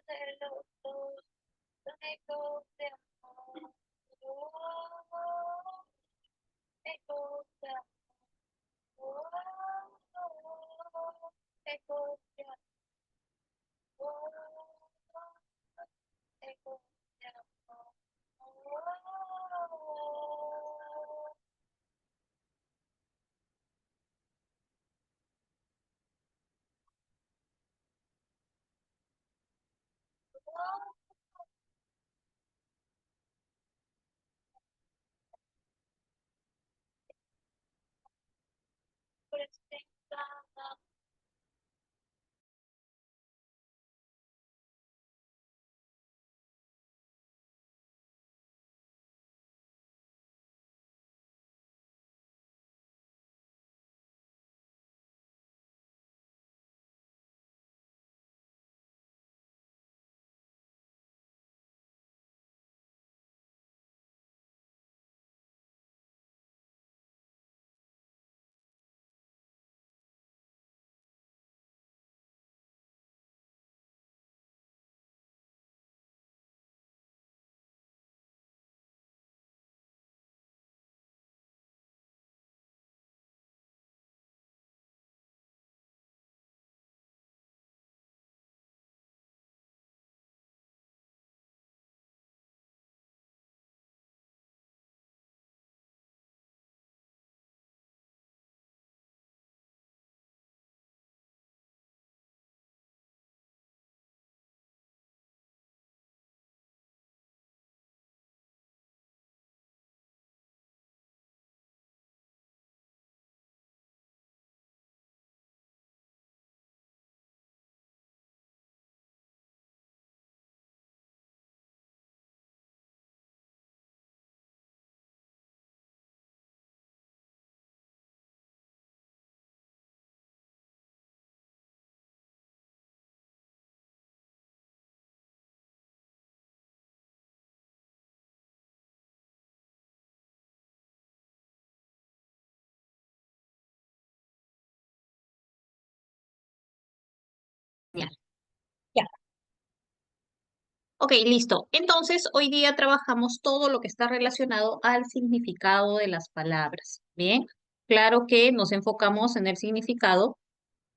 de los dos, ecos de amor, ecos de amor, ecos de amor, ecos de amor. Presentada. Ya, ya. Ok, listo. Entonces, hoy día trabajamos todo lo que está relacionado al significado de las palabras. Bien, claro que nos enfocamos en el significado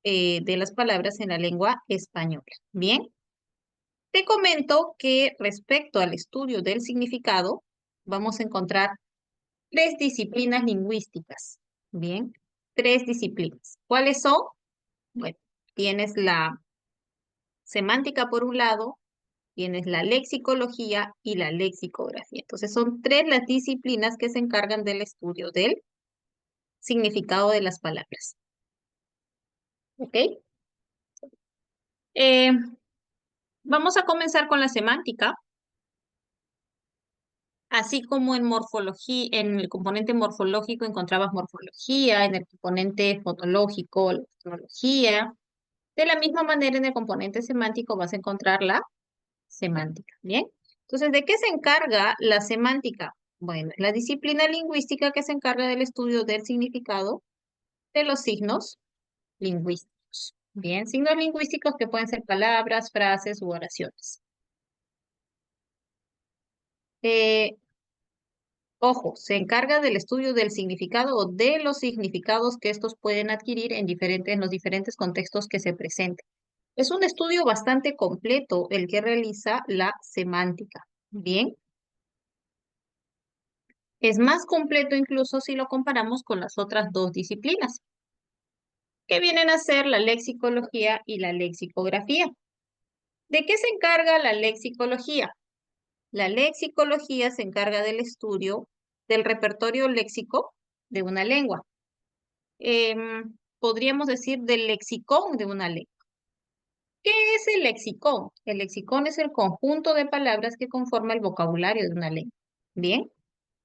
de las palabras en la lengua española. Bien, te comento que respecto al estudio del significado, vamos a encontrar tres disciplinas lingüísticas. Bien, tres disciplinas. ¿Cuáles son? Bueno, tienes la semántica por un lado, tienes la lexicología y la lexicografía. Entonces son tres las disciplinas que se encargan del estudio del significado de las palabras. ¿Ok? Eh, Vamos a comenzar con la semántica. Así como en morfología, en el componente morfológico encontrabas morfología, en el componente fonológico, la fonología. De la misma manera, en el componente semántico vas a encontrar la semántica. ¿Bien? Entonces, ¿de qué se encarga la semántica? Bueno, la disciplina lingüística que se encarga del estudio del significado de los signos lingüísticos. Bien, signos lingüísticos que pueden ser palabras, frases u oraciones. Eh, Ojo, se encarga del estudio del significado o de los significados que estos pueden adquirir en los diferentes contextos que se presenten. Es un estudio bastante completo el que realiza la semántica. Bien, es más completo incluso si lo comparamos con las otras dos disciplinas, que vienen a ser la lexicología y la lexicografía. ¿De qué se encarga la lexicología? La lexicología se encarga del estudio del repertorio léxico de una lengua. Podríamos decir del lexicón de una lengua. ¿Qué es el lexicón? El lexicón es el conjunto de palabras que conforma el vocabulario de una lengua. Bien,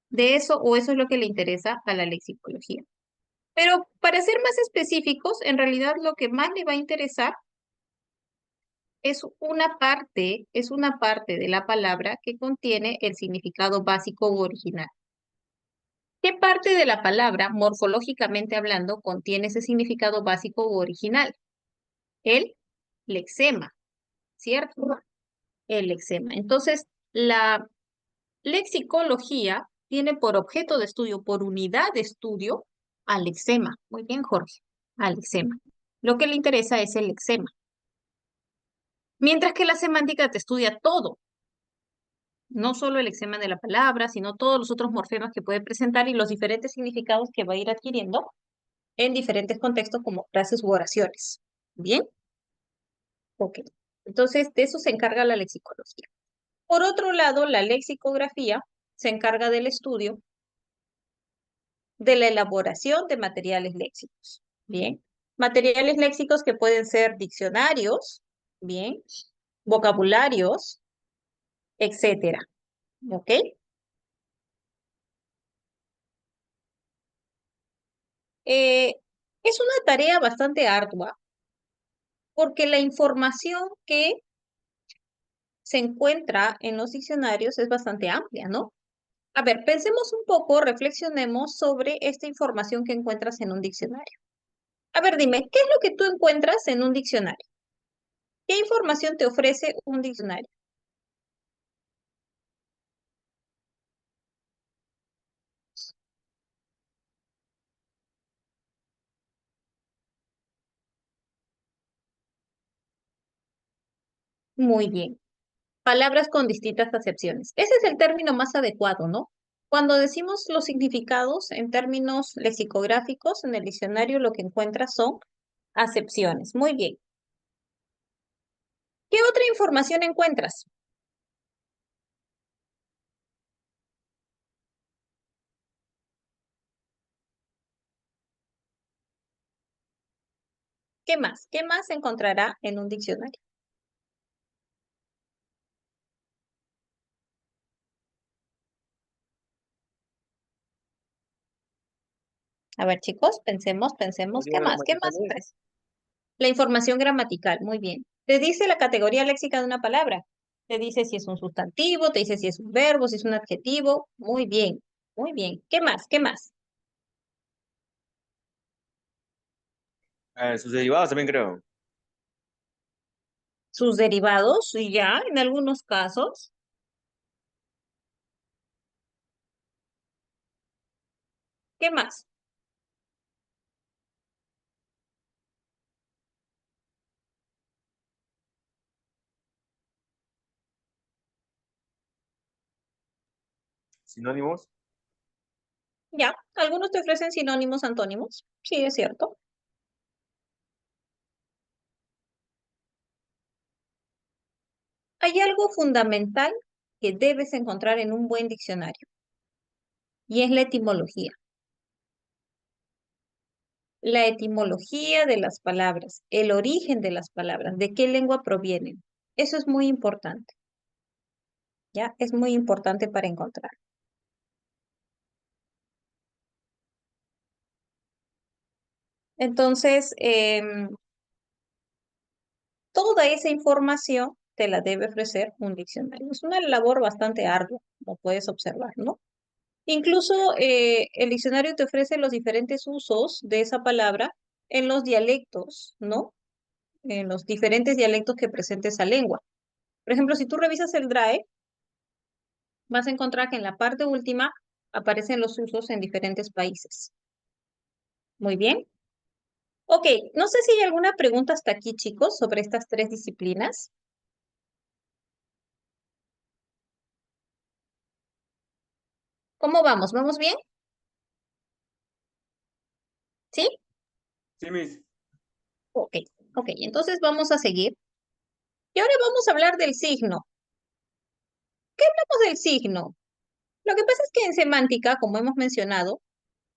de eso o eso es lo que le interesa a la lexicología. Pero para ser más específicos, en realidad lo que más le va a interesar es una parte de la palabra que contiene el significado básico u original. ¿Qué parte de la palabra, morfológicamente hablando, contiene ese significado básico u original? El lexema, ¿cierto? El lexema. Entonces, la lexicología tiene por objeto de estudio, por unidad de estudio, al lexema. Muy bien, Jorge, al lexema. Lo que le interesa es el lexema. Mientras que la semántica te estudia todo, no solo el lexema de la palabra, sino todos los otros morfemas que puede presentar y los diferentes significados que va a ir adquiriendo en diferentes contextos como frases u oraciones. ¿Bien? Ok. Entonces, de eso se encarga la lexicología. Por otro lado, la lexicografía se encarga del estudio de la elaboración de materiales léxicos. Bien. Materiales léxicos que pueden ser diccionarios, bien, vocabularios, etcétera. ¿Ok? Eh, es una tarea bastante ardua porque la información que se encuentra en los diccionarios es bastante amplia, ¿no? A ver, pensemos un poco, reflexionemos sobre esta información que encuentras en un diccionario. A ver, dime, ¿qué es lo que tú encuentras en un diccionario? ¿Qué información te ofrece un diccionario? Muy bien. Palabras con distintas acepciones. Ese es el término más adecuado, ¿no? Cuando decimos los significados en términos lexicográficos en el diccionario, lo que encuentras son acepciones. Muy bien. ¿Qué otra información encuentras? ¿Qué más? ¿Qué más se encontrará en un diccionario? A ver, chicos, pensemos, ¿qué Teoría más? ¿Qué más gramatical es. aparece? La información gramatical, muy bien. Te dice la categoría léxica de una palabra. Te dice si es un sustantivo, te dice si es un verbo, si es un adjetivo. Muy bien, muy bien. ¿Qué más? ¿Qué más? Sus derivados también creo. Sus derivados, y ya, en algunos casos. ¿Qué más? Sinónimos. Ya, algunos te ofrecen sinónimos, antónimos. Sí, es cierto. Hay algo fundamental que debes encontrar en un buen diccionario, y es la etimología. La etimología de las palabras, el origen de las palabras, de qué lengua provienen. Eso es muy importante, ¿ya? Es muy importante para encontrar. Entonces, toda esa información te la debe ofrecer un diccionario. Es una labor bastante ardua, como puedes observar, ¿no? Incluso el diccionario te ofrece los diferentes usos de esa palabra en los dialectos, ¿no? En los diferentes dialectos que presenta esa lengua. Por ejemplo, si tú revisas el DRAE, vas a encontrar que en la parte última aparecen los usos en diferentes países. Muy bien. Ok, no sé si hay alguna pregunta hasta aquí, chicos, sobre estas tres disciplinas. ¿Cómo vamos? ¿Vamos bien? ¿Sí? Sí, mis. Ok, ok, entonces vamos a seguir. Y ahora vamos a hablar del signo. ¿Qué hablamos del signo? Lo que pasa es que en semántica, como hemos mencionado,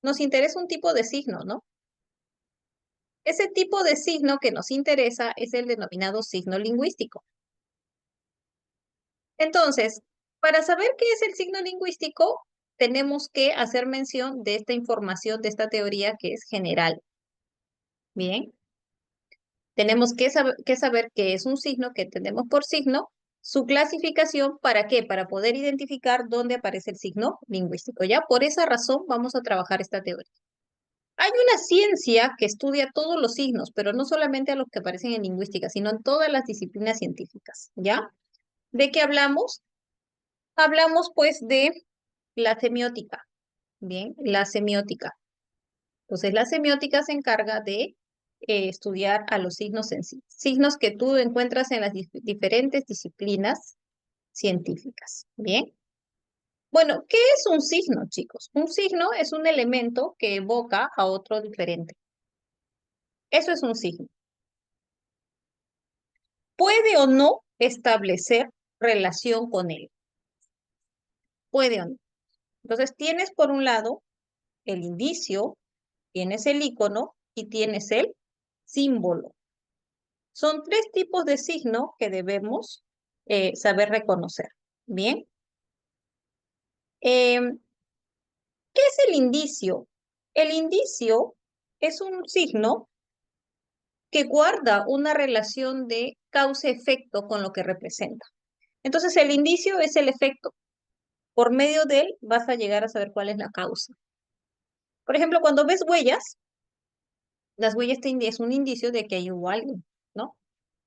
nos interesa un tipo de signo, ¿no? Ese tipo de signo que nos interesa es el denominado signo lingüístico. Entonces, para saber qué es el signo lingüístico, tenemos que hacer mención de esta información, de esta teoría que es general. Bien, tenemos que saber qué es un signo, que entendemos por signo, su clasificación, ¿para qué? Para poder identificar dónde aparece el signo lingüístico. Ya por esa razón vamos a trabajar esta teoría. Hay una ciencia que estudia todos los signos, pero no solamente a los que aparecen en lingüística, sino en todas las disciplinas científicas, ¿ya? ¿De qué hablamos? Hablamos pues de la semiótica, ¿bien? La semiótica. Entonces, la semiótica se encarga de estudiar a los signos en sí, signos que tú encuentras en las diferentes disciplinas científicas, ¿bien? Bueno, ¿qué es un signo, chicos? Un signo es un elemento que evoca a otro diferente. Eso es un signo. Puede o no establecer relación con él. Puede o no. Entonces, tienes por un lado el indicio, tienes el icono y tienes el símbolo. Son tres tipos de signo que debemos saber reconocer. Bien. Em, ¿Qué es el indicio? El indicio es un signo que guarda una relación de causa-efecto con lo que representa. Entonces, el indicio es el efecto. Por medio de él vas a llegar a saber cuál es la causa. Por ejemplo, cuando ves huellas, las huellas es un indicio de que ahí hubo alguien, ¿no?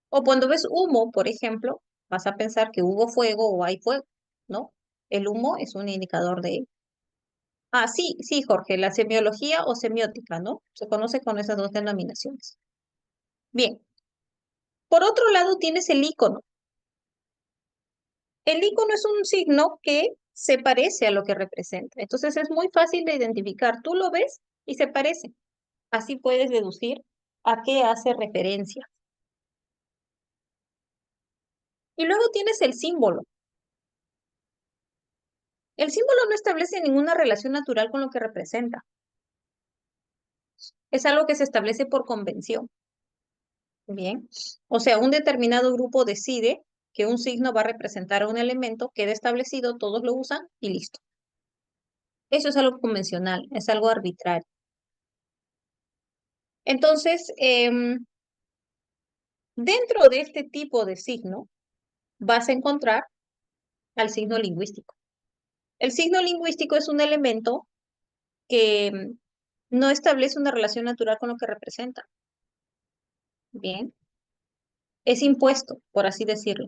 O cuando ves humo, por ejemplo, vas a pensar que hubo fuego o hay fuego, ¿no? El humo es un indicador de ello. Ah, sí, sí, Jorge, la semiología o semiótica, ¿no? Se conoce con esas dos denominaciones. Bien, por otro lado tienes el icono. El icono es un signo que se parece a lo que representa. Entonces es muy fácil de identificar. Tú lo ves y se parece. Así puedes deducir a qué hace referencia. Y luego tienes el símbolo. El símbolo no establece ninguna relación natural con lo que representa. Es algo que se establece por convención. Bien. O sea, un determinado grupo decide que un signo va a representar a un elemento, queda establecido, todos lo usan y listo. Eso es algo convencional, es algo arbitrario. Entonces, dentro de este tipo de signo, vas a encontrar al signo lingüístico. El signo lingüístico es un elemento que no establece una relación natural con lo que representa. Bien, es impuesto, por así decirlo.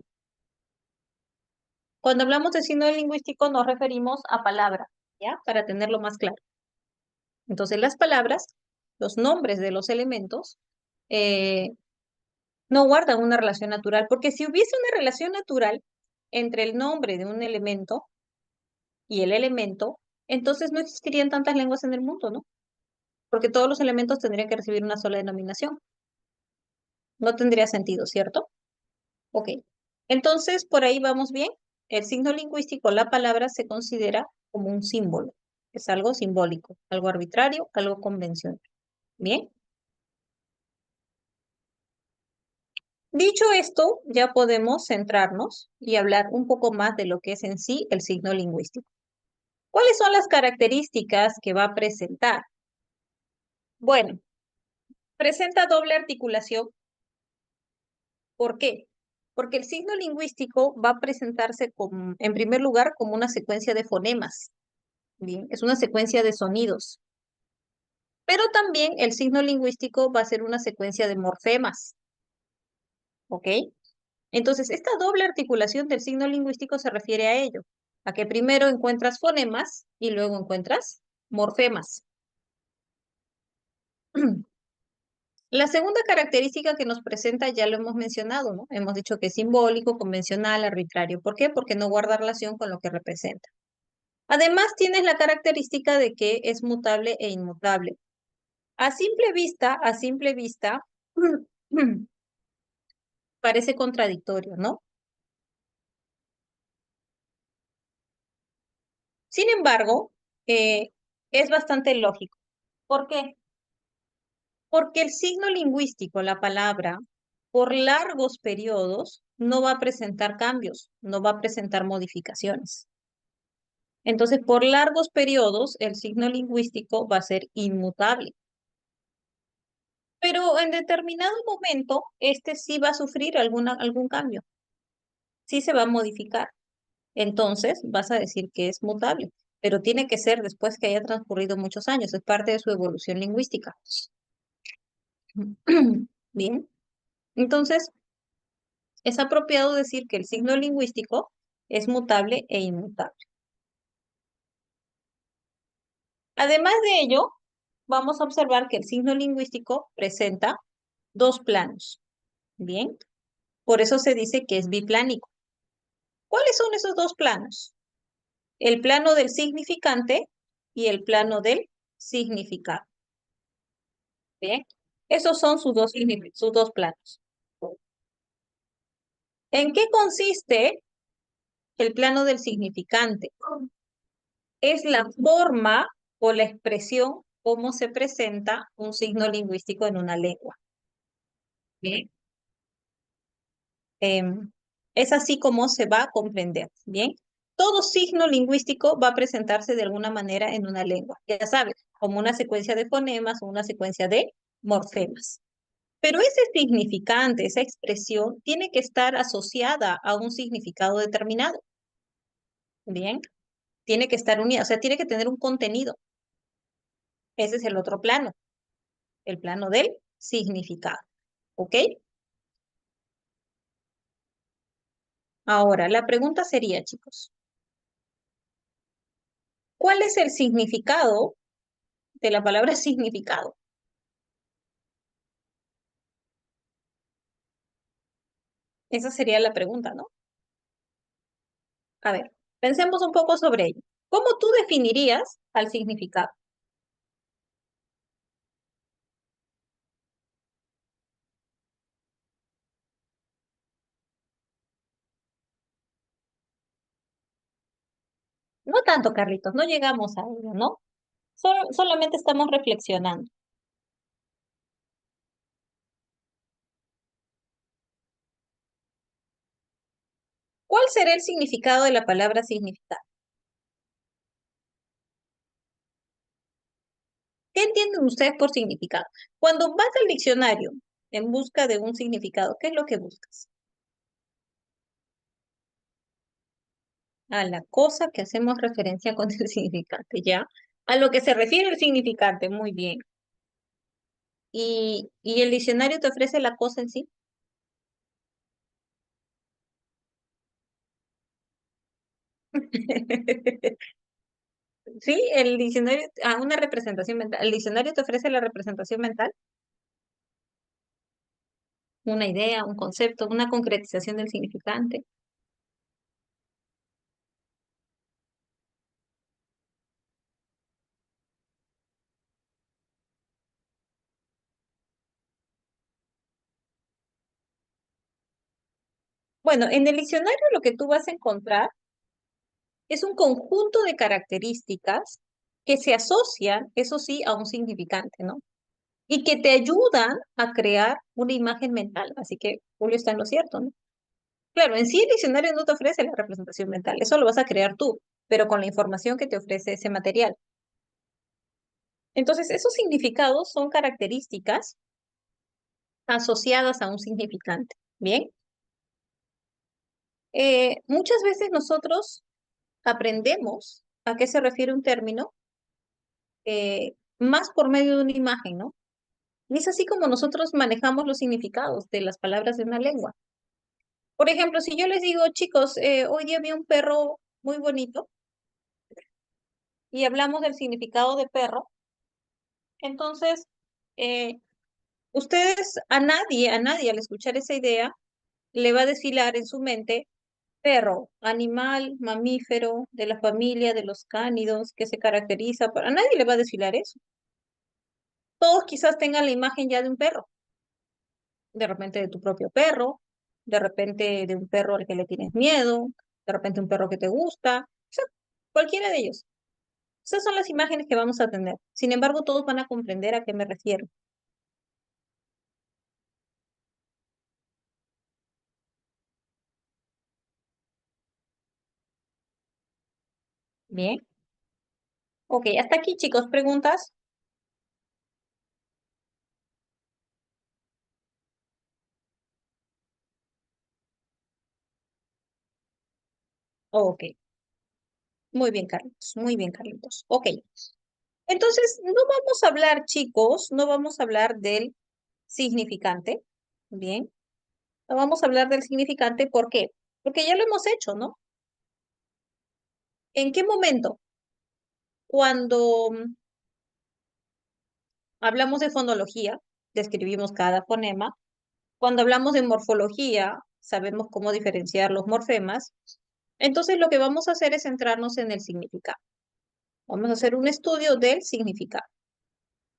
Cuando hablamos de signo lingüístico nos referimos a palabras, ¿ya? Para tenerlo más claro. Entonces, las palabras, los nombres de los elementos, eh, no guardan una relación natural, porque si hubiese una relación natural entre el nombre de un elemento y el elemento, entonces no existirían tantas lenguas en el mundo, ¿no? Porque todos los elementos tendrían que recibir una sola denominación. No tendría sentido, ¿cierto? Ok. Entonces, por ahí vamos bien. El signo lingüístico, la palabra, se considera como un símbolo. Es algo simbólico, algo arbitrario, algo convencional. Bien. Dicho esto, ya podemos centrarnos y hablar un poco más de lo que es en sí el signo lingüístico. ¿Cuáles son las características que va a presentar? Bueno, presenta doble articulación. ¿Por qué? Porque el signo lingüístico va a presentarse en primer lugar como una secuencia de fonemas. Bien, es una secuencia de sonidos. Pero también el signo lingüístico va a ser una secuencia de morfemas. ¿Ok? Entonces, esta doble articulación del signo lingüístico se refiere a ello, a que primero encuentras fonemas y luego encuentras morfemas. La segunda característica que nos presenta ya lo hemos mencionado, ¿no? Hemos dicho que es simbólico, convencional, arbitrario. ¿Por qué? Porque no guarda relación con lo que representa. Además, tienes la característica de que es mutable e inmutable. A simple vista, parece contradictorio, ¿no? Sin embargo, es bastante lógico. ¿Por qué? Porque el signo lingüístico, la palabra, por largos periodos, no va a presentar cambios, no va a presentar modificaciones. Entonces, por largos periodos, el signo lingüístico va a ser inmutable. Pero en determinado momento, este sí va a sufrir algún cambio, sí se va a modificar. Entonces, vas a decir que es mutable. pero tiene que ser después que haya transcurrido muchos años, es parte de su evolución lingüística. Bien, entonces es apropiado decir que el signo lingüístico es mutable e inmutable. Además de ello, vamos a observar que el signo lingüístico presenta dos planos. Bien, por eso se dice que es biplánico. ¿Cuáles son esos dos planos? El plano del significante y el plano del significado. Bien, esos son sus dos planos. ¿En qué consiste el plano del significante? Es la forma o la expresión cómo se presenta un signo lingüístico en una lengua. Bien. Es así como se va a comprender. Bien. Todo signo lingüístico va a presentarse de alguna manera en una lengua. Ya sabes, como una secuencia de fonemas o una secuencia de morfemas. Pero ese significante, esa expresión, tiene que estar asociada a un significado determinado. Bien. Tiene que estar unida, o sea, tiene que tener un contenido. Ese es el otro plano, el plano del significado. ¿Ok? Ahora, la pregunta sería, chicos, ¿cuál es el significado de la palabra significado? Esa sería la pregunta, ¿no? A ver, pensemos un poco sobre ello. ¿Cómo tú definirías al significado? No tanto, Carlitos, no llegamos a ello, ¿no? Solamente estamos reflexionando. ¿Cuál será el significado de la palabra significado? ¿Qué entienden ustedes por significado? Cuando vas al diccionario en busca de un significado, ¿qué es lo que buscas? A la cosa que hacemos referencia con el significante, ¿ya? A lo que se refiere el significante, muy bien. ¿Y el diccionario te ofrece la cosa en sí? Sí, el diccionario, una representación mental. ¿El diccionario te ofrece la representación mental? Una idea, un concepto, una concretización del significante. Bueno, en el diccionario lo que tú vas a encontrar es un conjunto de características que se asocian, eso sí, a un significante, ¿no? Y que te ayudan a crear una imagen mental. Así que Julio está en lo cierto, ¿no? Claro, en sí el diccionario no te ofrece la representación mental, eso lo vas a crear tú, pero con la información que te ofrece ese material. Entonces, esos significados son características asociadas a un significante. Bien, muchas veces nosotros aprendemos a qué se refiere un término más por medio de una imagen, ¿no? Y es así como nosotros manejamos los significados de las palabras de una lengua. Por ejemplo, si yo les digo, chicos, hoy día vi un perro muy bonito y hablamos del significado de perro, entonces, eh, ustedes, a nadie al escuchar esa idea, le va a desfilar en su mente perro, animal, mamífero, de la familia de los cánidos, que se caracteriza por... A nadie le va a desfilar eso. Todos quizás tengan la imagen ya de un perro, de repente de tu propio perro, de repente de un perro al que le tienes miedo, de repente un perro que te gusta, o sea, cualquiera de ellos. Esas son las imágenes que vamos a tener. Sin embargo, todos van a comprender a qué me refiero. Bien. Ok, hasta aquí, chicos. ¿Preguntas? Ok. Muy bien, Carlitos. Muy bien, Carlitos. Ok. Entonces, no vamos a hablar, chicos, no vamos a hablar del significante. Bien. No vamos a hablar del significante. ¿Por qué? Porque ya lo hemos hecho, ¿no? ¿En qué momento? Cuando hablamos de fonología, describimos cada fonema. Cuando hablamos de morfología, sabemos cómo diferenciar los morfemas. Entonces, lo que vamos a hacer es centrarnos en el significado. Vamos a hacer un estudio del significado.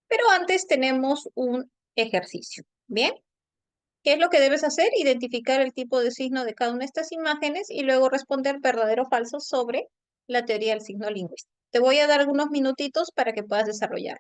Pero antes tenemos un ejercicio. ¿Bien? ¿Qué es lo que debes hacer? Identificar el tipo de signo de cada una de estas imágenes y luego responder verdadero o falso sobre la teoría del signo lingüístico. Te voy a dar algunos minutitos para que puedas desarrollar.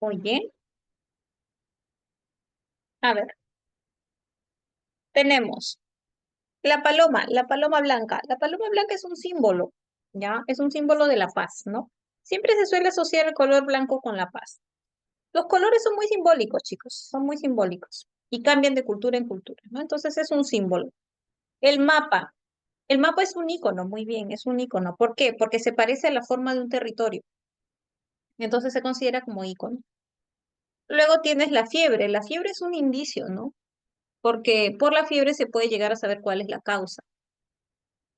Muy bien. A ver, tenemos la paloma blanca. La paloma blanca es un símbolo, ¿ya? Es un símbolo de la paz, ¿no? Siempre se suele asociar el color blanco con la paz. Los colores son muy simbólicos, chicos, son muy simbólicos y cambian de cultura en cultura, ¿no? Entonces es un símbolo. El mapa. El mapa es un icono, muy bien, es un icono. ¿Por qué? Porque se parece a la forma de un territorio. Entonces se considera como icono. Luego tienes la fiebre. La fiebre es un indicio, ¿no? Porque por la fiebre se puede llegar a saber cuál es la causa.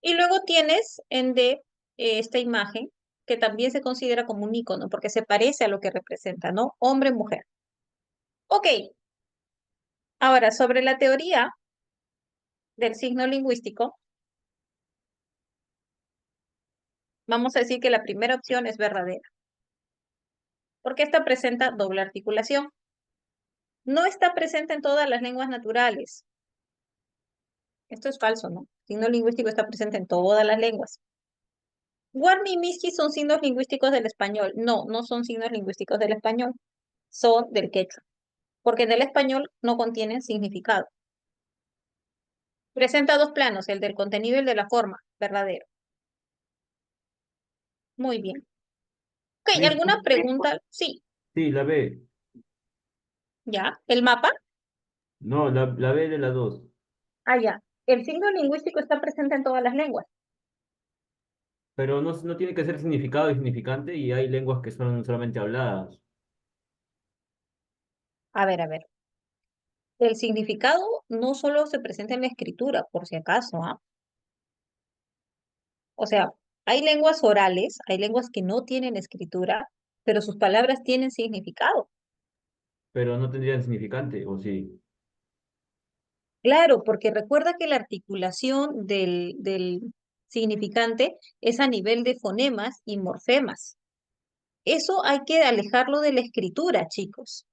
Y luego tienes en D esta imagen que también se considera como un icono porque se parece a lo que representa, ¿no? Hombre, mujer. Ok, ahora sobre la teoría del signo lingüístico, vamos a decir que la primera opción es verdadera, porque esta presenta doble articulación. No está presente en todas las lenguas naturales. Esto es falso, ¿no? El signo lingüístico está presente en todas las lenguas. Guarni y Miski son signos lingüísticos del español. No, no son signos lingüísticos del español, son del quechua, porque en el español no contienen significado. Presenta dos planos, el del contenido y el de la forma, verdadero. Muy bien. Ok, Miss, ¿alguna pregunta? Sí, sí, la B. ya. ¿El mapa? No, la B de la 2. Ah, ya. El signo lingüístico está presente en todas las lenguas. Pero no, no tiene que ser significado y significante y hay lenguas que son solamente habladas. A ver, a ver. El significado no solo se presenta en la escritura, por si acaso, ¿ah? O sea, hay lenguas orales, hay lenguas que no tienen escritura, pero sus palabras tienen significado. Pero no tendrían significante, ¿o sí? Claro, porque recuerda que la articulación del significante es a nivel de fonemas y morfemas. Eso hay que alejarlo de la escritura, chicos,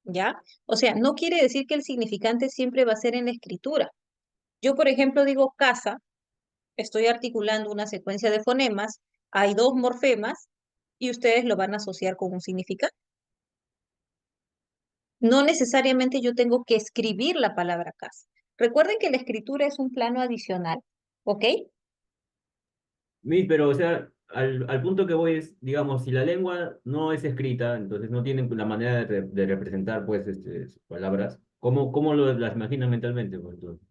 ¿ya? O sea, no quiere decir que el significante siempre va a ser en la escritura. Yo, por ejemplo, digo casa, estoy articulando una secuencia de fonemas, hay dos morfemas y ustedes lo van a asociar con un significado. No necesariamente yo tengo que escribir la palabra casa. Recuerden que la escritura es un plano adicional, ¿ok? Miss, pero o sea, al punto que voy es, digamos, si la lengua no es escrita, entonces no tienen la manera de representar, pues, sus palabras, ¿cómo las imaginan mentalmente? Pues, entonces,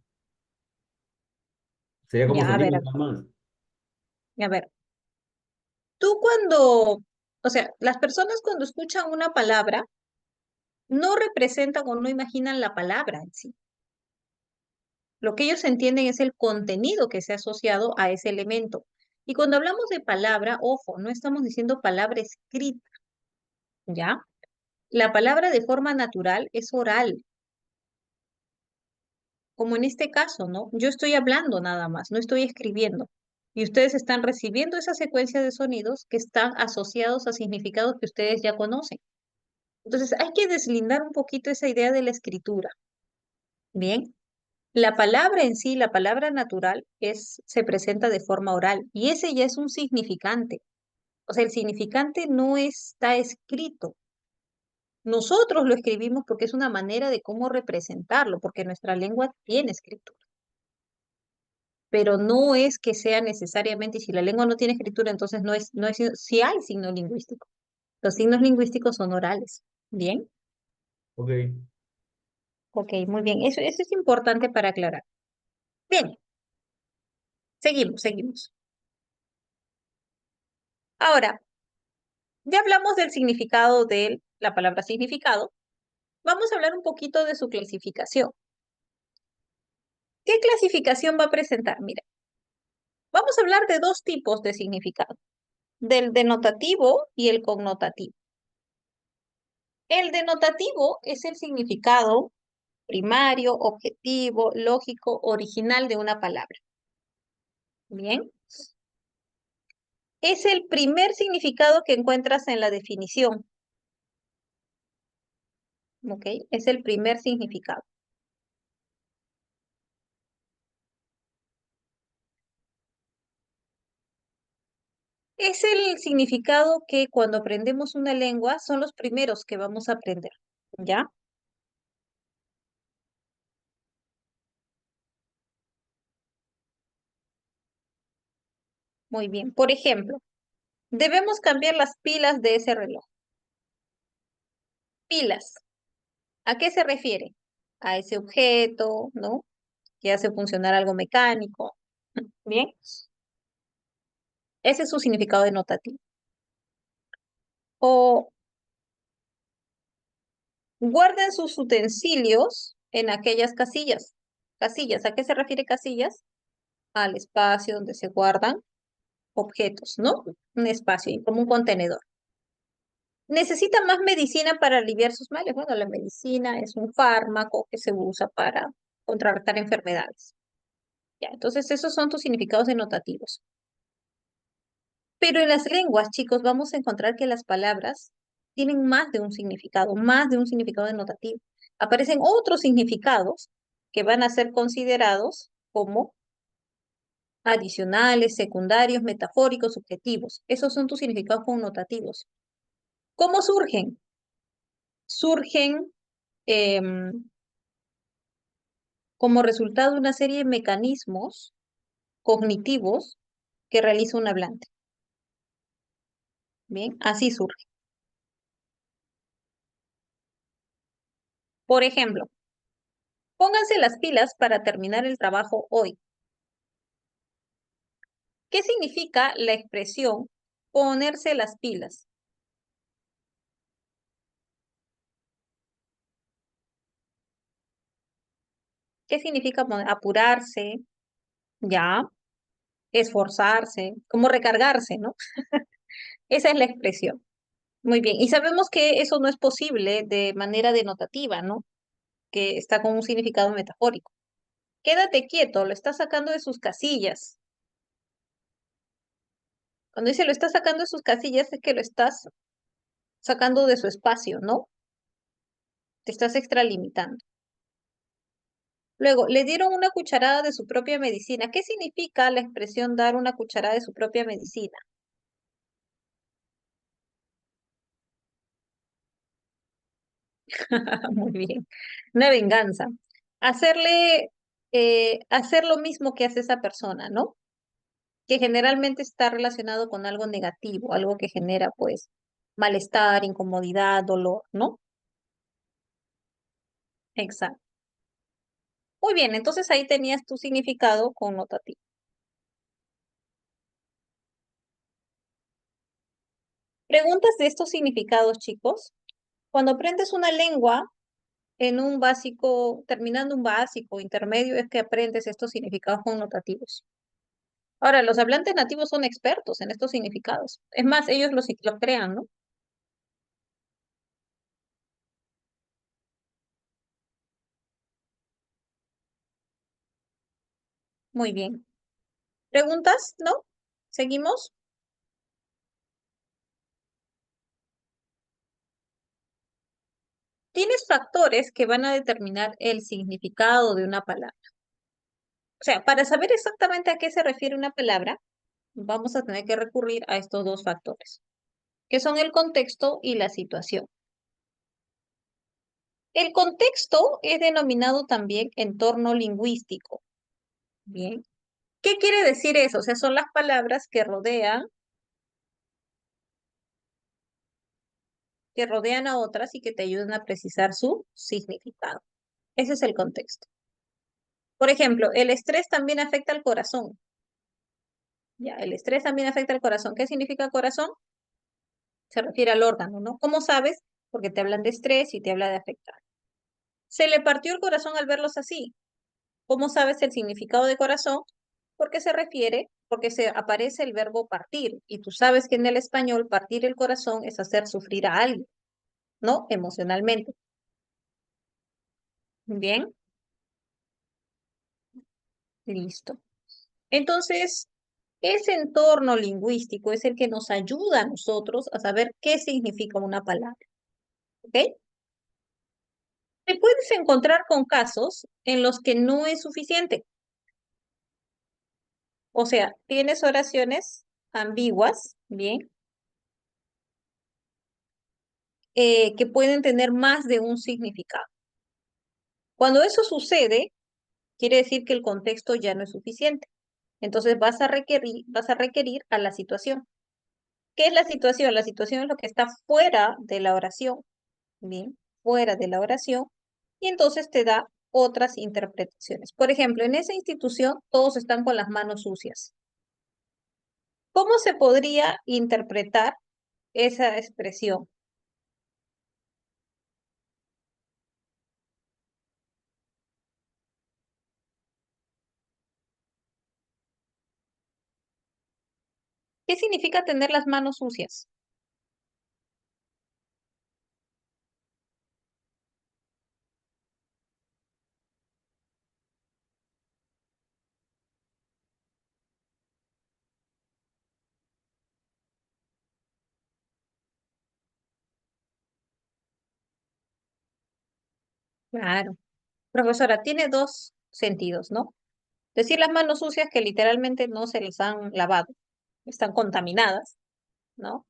sería como Ya, sonido nada más. a ver, tú cuando, o sea, las personas cuando escuchan una palabra, no representan o no imaginan la palabra en sí. Lo que ellos entienden es el contenido que se ha asociado a ese elemento. Y cuando hablamos de palabra, ojo, no estamos diciendo palabra escrita, ¿ya? La palabra de forma natural es oral, como en este caso, ¿no? Yo estoy hablando nada más, no estoy escribiendo. Y ustedes están recibiendo esa secuencia de sonidos que están asociados a significados que ustedes ya conocen. Entonces, hay que deslindar un poquito esa idea de la escritura. Bien, la palabra en sí, la palabra natural, se presenta de forma oral y ese ya es un significante. O sea, el significante no está escrito. Nosotros lo escribimos porque es una manera de cómo representarlo, porque nuestra lengua tiene escritura. Pero no es que sea necesariamente, y si la lengua no tiene escritura, entonces no es, si hay signo lingüístico. Los signos lingüísticos son orales. Bien, Ok. ok, muy bien. Eso es importante para aclarar. Bien, seguimos. Ahora, ya hablamos del significado de la palabra significado. Vamos a hablar un poquito de su clasificación. ¿Qué clasificación va a presentar? Mira, vamos a hablar de dos tipos de significado, del denotativo y el connotativo. El denotativo es el significado primario, objetivo, lógico, original de una palabra. Bien, es el primer significado que encuentras en la definición. ¿Ok? Es el primer significado. Es el significado que cuando aprendemos una lengua son los primeros que vamos a aprender, ¿ya? Muy bien. Por ejemplo, debemos cambiar las pilas de ese reloj. Pilas. ¿A qué se refiere? A ese objeto, ¿no? Que hace funcionar algo mecánico. Bien, ese es su significado denotativo. O guarden sus utensilios en aquellas casillas. Casillas, ¿a qué se refiere casillas? Al espacio donde se guardan objetos, ¿no? Un espacio, como un contenedor. ¿Necesita más medicina para aliviar sus males? Bueno, la medicina es un fármaco que se usa para contrarrestar enfermedades. Ya, entonces esos son tus significados denotativos. Pero en las lenguas, chicos, vamos a encontrar que las palabras tienen más de un significado denotativo. Aparecen otros significados que van a ser considerados como adicionales, secundarios, metafóricos, subjetivos. Esos son tus significados connotativos. ¿Cómo surgen? Surgen em, como resultado de una serie de mecanismos cognitivos que realiza un hablante. Bien, así surge. Por ejemplo, pónganse las pilas para terminar el trabajo hoy. ¿Qué significa la expresión ponerse las pilas? ¿Qué significa apurarse? Ya, esforzarse, como recargarse, ¿no? Esa es la expresión. Muy bien. Y sabemos que eso no es posible de manera denotativa, ¿no? Que está con un significado metafórico. Quédate quieto, lo está sacando de sus casillas. Cuando dice lo está sacando de sus casillas es que lo estás sacando de su espacio, ¿no? Te estás extralimitando. Luego, le dieron una cucharada de su propia medicina. ¿Qué significa la expresión dar una cucharada de su propia medicina? Muy bien. Una venganza. Hacer lo mismo que hace esa persona, ¿no? Que generalmente está relacionado con algo negativo, algo que genera, pues, malestar, incomodidad, dolor, ¿no? Exacto. Muy bien, entonces ahí tenías tu significado connotativo. Preguntas de estos significados, chicos. Cuando aprendes una lengua en un básico, terminando un básico, intermedio, es que aprendes estos significados connotativos. Ahora, los hablantes nativos son expertos en estos significados. Es más, ellos los crean, ¿no? Muy bien. ¿Preguntas? ¿No? ¿Seguimos? Tienes factores que van a determinar el significado de una palabra. O sea, para saber exactamente a qué se refiere una palabra, vamos a tener que recurrir a estos dos factores, que son el contexto y la situación. El contexto es denominado también entorno lingüístico. Bien. ¿Qué quiere decir eso? O sea, son las palabras que rodean a otras y que te ayudan a precisar su significado. Ese es el contexto. Por ejemplo, el estrés también afecta al corazón. Ya, el estrés también afecta al corazón. ¿Qué significa corazón? Se refiere al órgano, ¿no? ¿Cómo sabes? Porque te hablan de estrés y te habla de afectar. Se le partió el corazón al verlos así. ¿Cómo sabes el significado de corazón? Porque se aparece el verbo partir. Y tú sabes que en el español partir el corazón es hacer sufrir a alguien, ¿no? Emocionalmente. Bien, listo. Entonces, ese entorno lingüístico es el que nos ayuda a nosotros a saber qué significa una palabra, ¿ok? Te puedes encontrar con casos en los que no es suficiente. O sea, tienes oraciones. ambiguas, bien, que pueden tener más de un significado. Cuando eso sucede, quiere decir que el contexto ya no es suficiente. Entonces vas a requerir a la situación. ¿Qué es la situación? La situación es lo que está fuera de la oración, bien, fuera de la oración, y entonces te da otras interpretaciones. Por ejemplo, en esa institución todos están con las manos sucias. ¿Cómo se podría interpretar esa expresión? ¿Qué significa tener las manos sucias? Claro. Profesora, tiene dos sentidos, ¿no? Decir las manos sucias que literalmente no se les han lavado, están contaminadas, ¿no?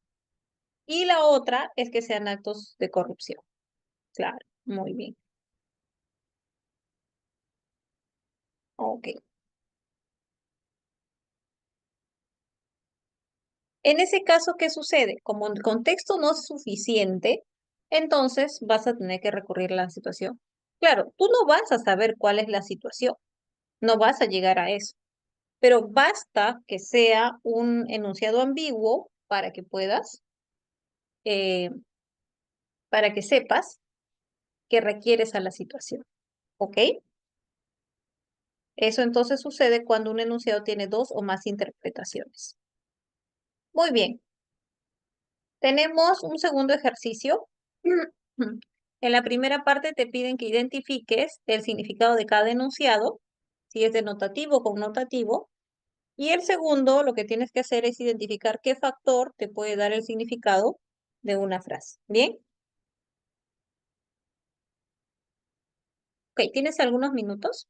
Y la otra es que sean actos de corrupción. Claro, muy bien. Ok. En ese caso, ¿qué sucede? Como el contexto no es suficiente, entonces vas a tener que recurrir a la situación. Claro, tú no vas a saber cuál es la situación, no vas a llegar a eso, pero basta que sea un enunciado ambiguo eh, para que sepas que requieres a la situación, ¿ok? Eso entonces sucede cuando un enunciado tiene dos o más interpretaciones. Muy bien, tenemos un segundo ejercicio. En la primera parte te piden que identifiques el significado de cada enunciado, si es denotativo o connotativo. Y el segundo, lo que tienes que hacer es identificar qué factor te puede dar el significado de una frase. ¿Bien? Ok, ¿tienes algunos minutos?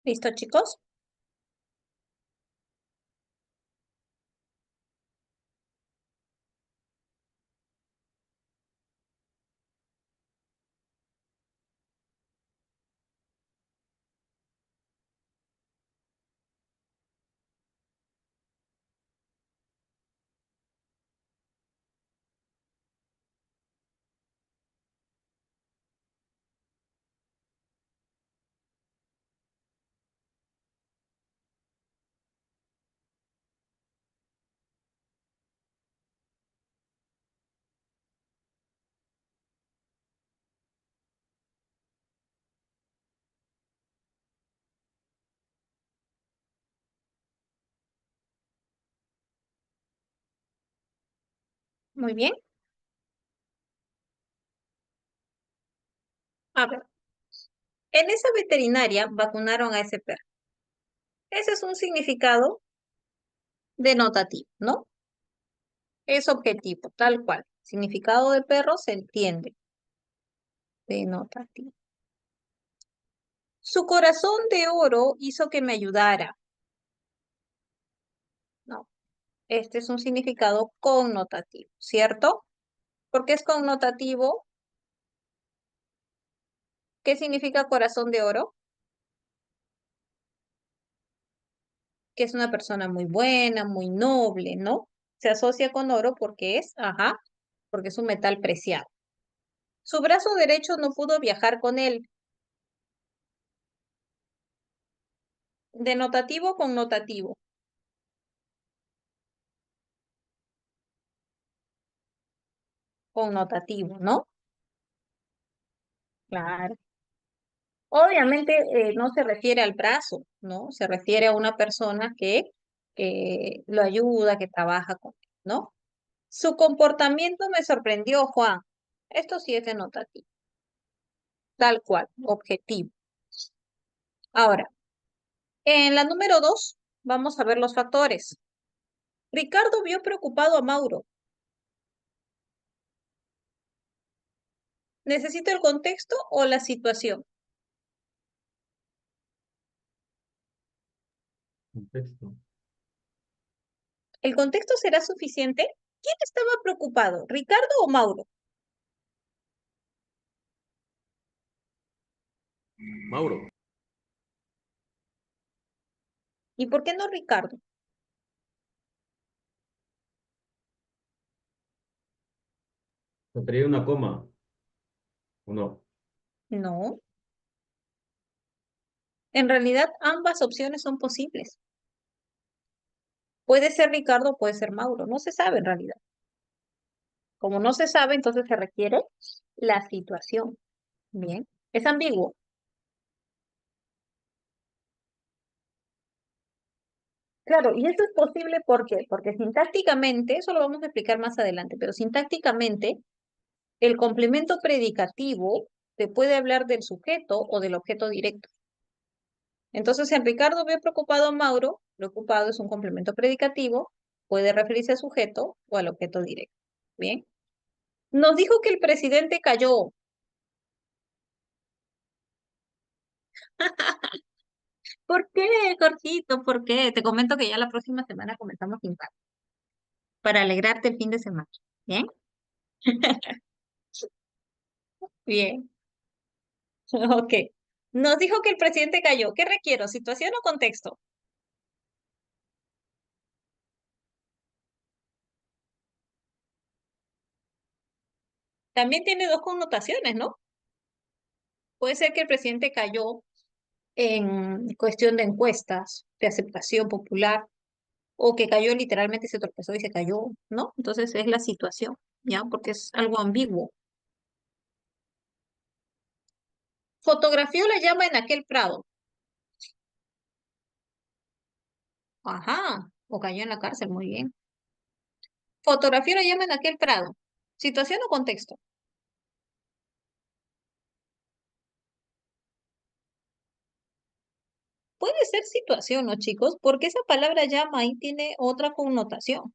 ¿Listo, chicos? Muy bien. A ver, en esa veterinaria vacunaron a ese perro. Ese es un significado denotativo, ¿no? Es objetivo, tal cual. Significado de perro se entiende. Denotativo. Su corazón de oro hizo que me ayudara. No, este es un significado connotativo, ¿cierto? ¿Por qué es connotativo? ¿Qué significa corazón de oro? Que es una persona muy buena, muy noble, ¿no? Se asocia con oro porque es, ajá, porque es un metal preciado. Su brazo derecho no pudo viajar con él. Denotativo o connotativo. Connotativo, ¿no? Claro. Obviamente no se refiere al brazo, ¿no? Se refiere a una persona que lo ayuda, que trabaja con él, ¿no? Su comportamiento me sorprendió, Juan. Esto sí es denotativo, tal cual, objetivo. Ahora, en la número 2, vamos a ver los factores. Ricardo vio preocupado a Mauro. ¿Necesito el contexto o la situación? Contexto. ¿El contexto será suficiente? ¿Quién estaba preocupado, Ricardo o Mauro? Mauro. ¿Y por qué no Ricardo? ¿Te traía una coma o no? No. En realidad, ambas opciones son posibles. Puede ser Ricardo, puede ser Mauro. No se sabe en realidad. Como no se sabe, entonces se requiere la situación. Bien. Es ambiguo. Claro, y esto es posible ¿por qué? Porque sintácticamente, eso lo vamos a explicar más adelante, pero sintácticamente, el complemento predicativo te puede hablar del sujeto o del objeto directo. Entonces, en Ricardo ve preocupado a Mauro, preocupado es un complemento predicativo, puede referirse al sujeto o al objeto directo. Bien. Nos dijo que el presidente cayó. ¿Por qué, Jorgito? ¿Por qué? Te comento que ya la próxima semana comenzamos sin pago, para alegrarte el fin de semana. ¿Bien? Bien. Ok. Nos dijo que el presidente cayó. ¿Qué requiero? ¿Situación o contexto? También tiene dos connotaciones, ¿no? Puede ser que el presidente cayó en cuestión de encuestas, de aceptación popular, o que cayó literalmente, se tropezó y se cayó, ¿no? Entonces es la situación, ¿ya? Porque es algo ambiguo. Fotografió la llama en aquel prado. Ajá, o cayó en la cárcel, muy bien. Fotografió la llama en aquel prado. ¿Situación o contexto? Puede ser situación, ¿no, chicos? Porque esa palabra llama ahí tiene otra connotación.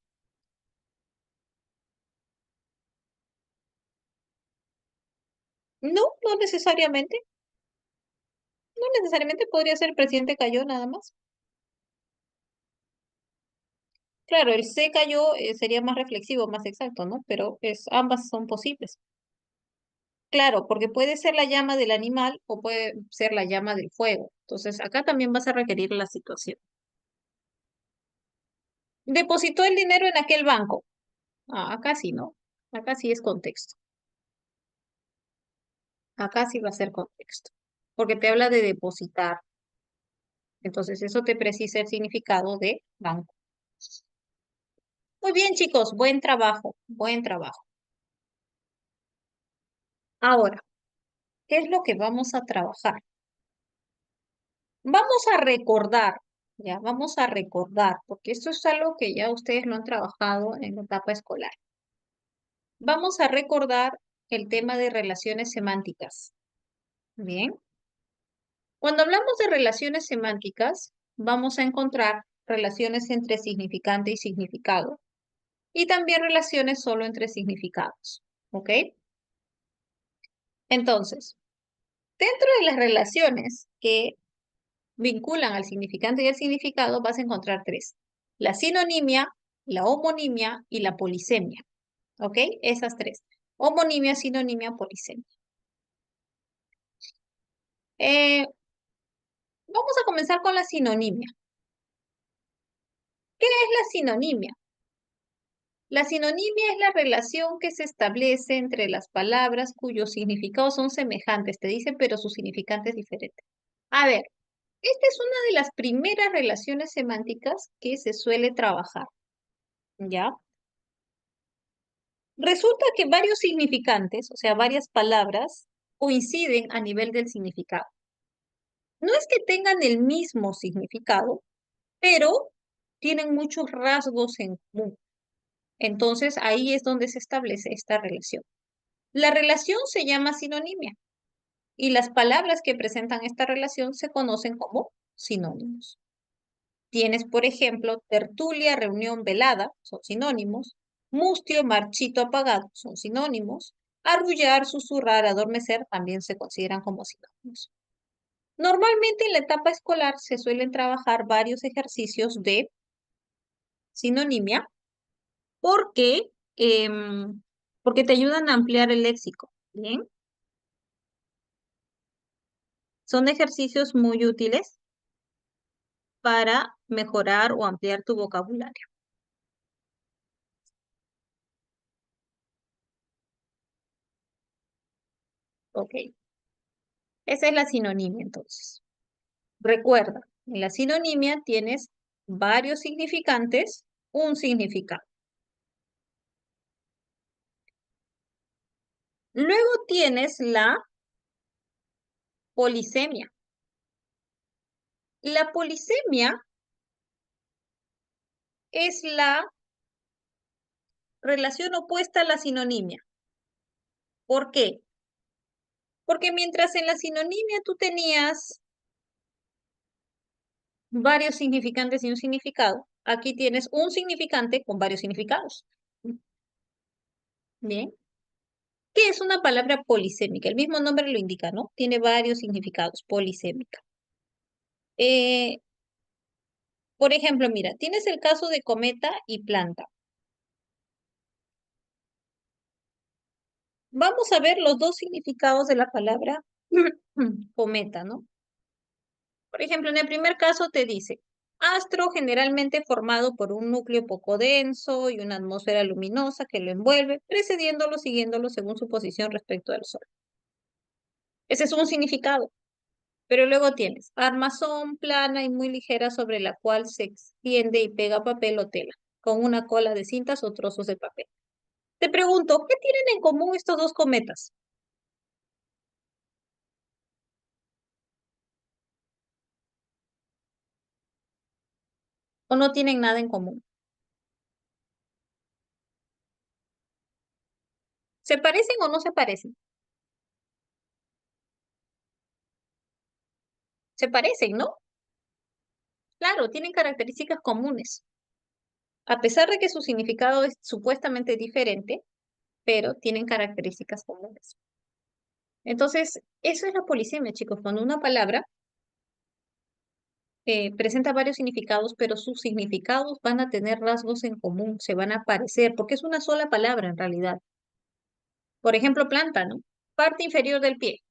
No, no necesariamente. No necesariamente podría ser el presidente cayó nada más. Claro, el se cayó sería más reflexivo, más exacto, ¿no? Pero ambas son posibles. Claro, porque puede ser la llama del animal o puede ser la llama del fuego. Entonces, acá también vas a requerir la situación. Depositó el dinero en aquel banco. Ah, acá sí, ¿no? Acá sí es contexto. Acá sí va a ser contexto. Porque te habla de depositar. Entonces, eso te precisa el significado de banco. Muy bien, chicos, buen trabajo, buen trabajo. Ahora, ¿qué es lo que vamos a trabajar? Vamos a recordar, ya, vamos a recordar, porque esto es algo que ya ustedes lo han trabajado en la etapa escolar. Vamos a recordar el tema de relaciones semánticas. Bien, cuando hablamos de relaciones semánticas, vamos a encontrar relaciones entre significante y significado, y también relaciones solo entre significados. ¿Ok? Entonces, dentro de las relaciones que vinculan al significante y al significado, vas a encontrar tres. La sinonimia, la homonimia y la polisemia. ¿Ok? Esas tres. Homonimia, sinonimia, polisemia. Eh, Vamos a comenzar con la sinonimia. ¿Qué es la sinonimia? La sinonimia es la relación que se establece entre las palabras cuyos significados son semejantes, te dice, pero su significante es diferente. A ver, esta es una de las primeras relaciones semánticas que se suele trabajar, ¿ya? Resulta que varios significantes, o sea, varias palabras, coinciden a nivel del significado. No es que tengan el mismo significado, pero tienen muchos rasgos en común. Entonces, ahí es donde se establece esta relación. La relación se llama sinonimia y las palabras que presentan esta relación se conocen como sinónimos. Tienes, por ejemplo, tertulia, reunión, velada, son sinónimos. Mustio, marchito, apagado, son sinónimos. Arrullar, susurrar, adormecer también se consideran como sinónimos. Normalmente en la etapa escolar se suelen trabajar varios ejercicios de sinonimia porque, porque te ayudan a ampliar el léxico. Bien, son ejercicios muy útiles para mejorar o ampliar tu vocabulario. Ok, esa es la sinonimia entonces. Recuerda, en la sinonimia tienes varios significantes, un significado. Luego tienes la polisemia. La polisemia es la relación opuesta a la sinonimia. ¿Por qué? Porque mientras en la sinonimia tú tenías varios significantes y un significado, aquí tienes un significante con varios significados. Bien. ¿Qué es una palabra polisémica? El mismo nombre lo indica, ¿no? Tiene varios significados, polisémica. Eh, por ejemplo, mira, tienes el caso de cometa y planta. Vamos a ver los dos significados de la palabra cometa, ¿no? Por ejemplo, en el primer caso te dice, astro generalmente formado por un núcleo poco denso y una atmósfera luminosa que lo envuelve, precediéndolo, siguiéndolo según su posición respecto al Sol. Ese es un significado. Pero luego tienes armazón plana y muy ligera sobre la cual se extiende y pega papel o tela, con una cola de cintas o trozos de papel. Te pregunto, ¿qué tienen en común estos dos cometas? ¿O no tienen nada en común? ¿Se parecen o no se parecen? Se parecen, ¿no? Claro, tienen características comunes. A pesar de que su significado es supuestamente diferente, pero tienen características comunes. Entonces, eso es la polisemia, chicos. Cuando una palabra presenta varios significados, pero sus significados van a tener rasgos en común, se van a parecer, porque es una sola palabra en realidad. Por ejemplo, planta, ¿no? Parte inferior del pie.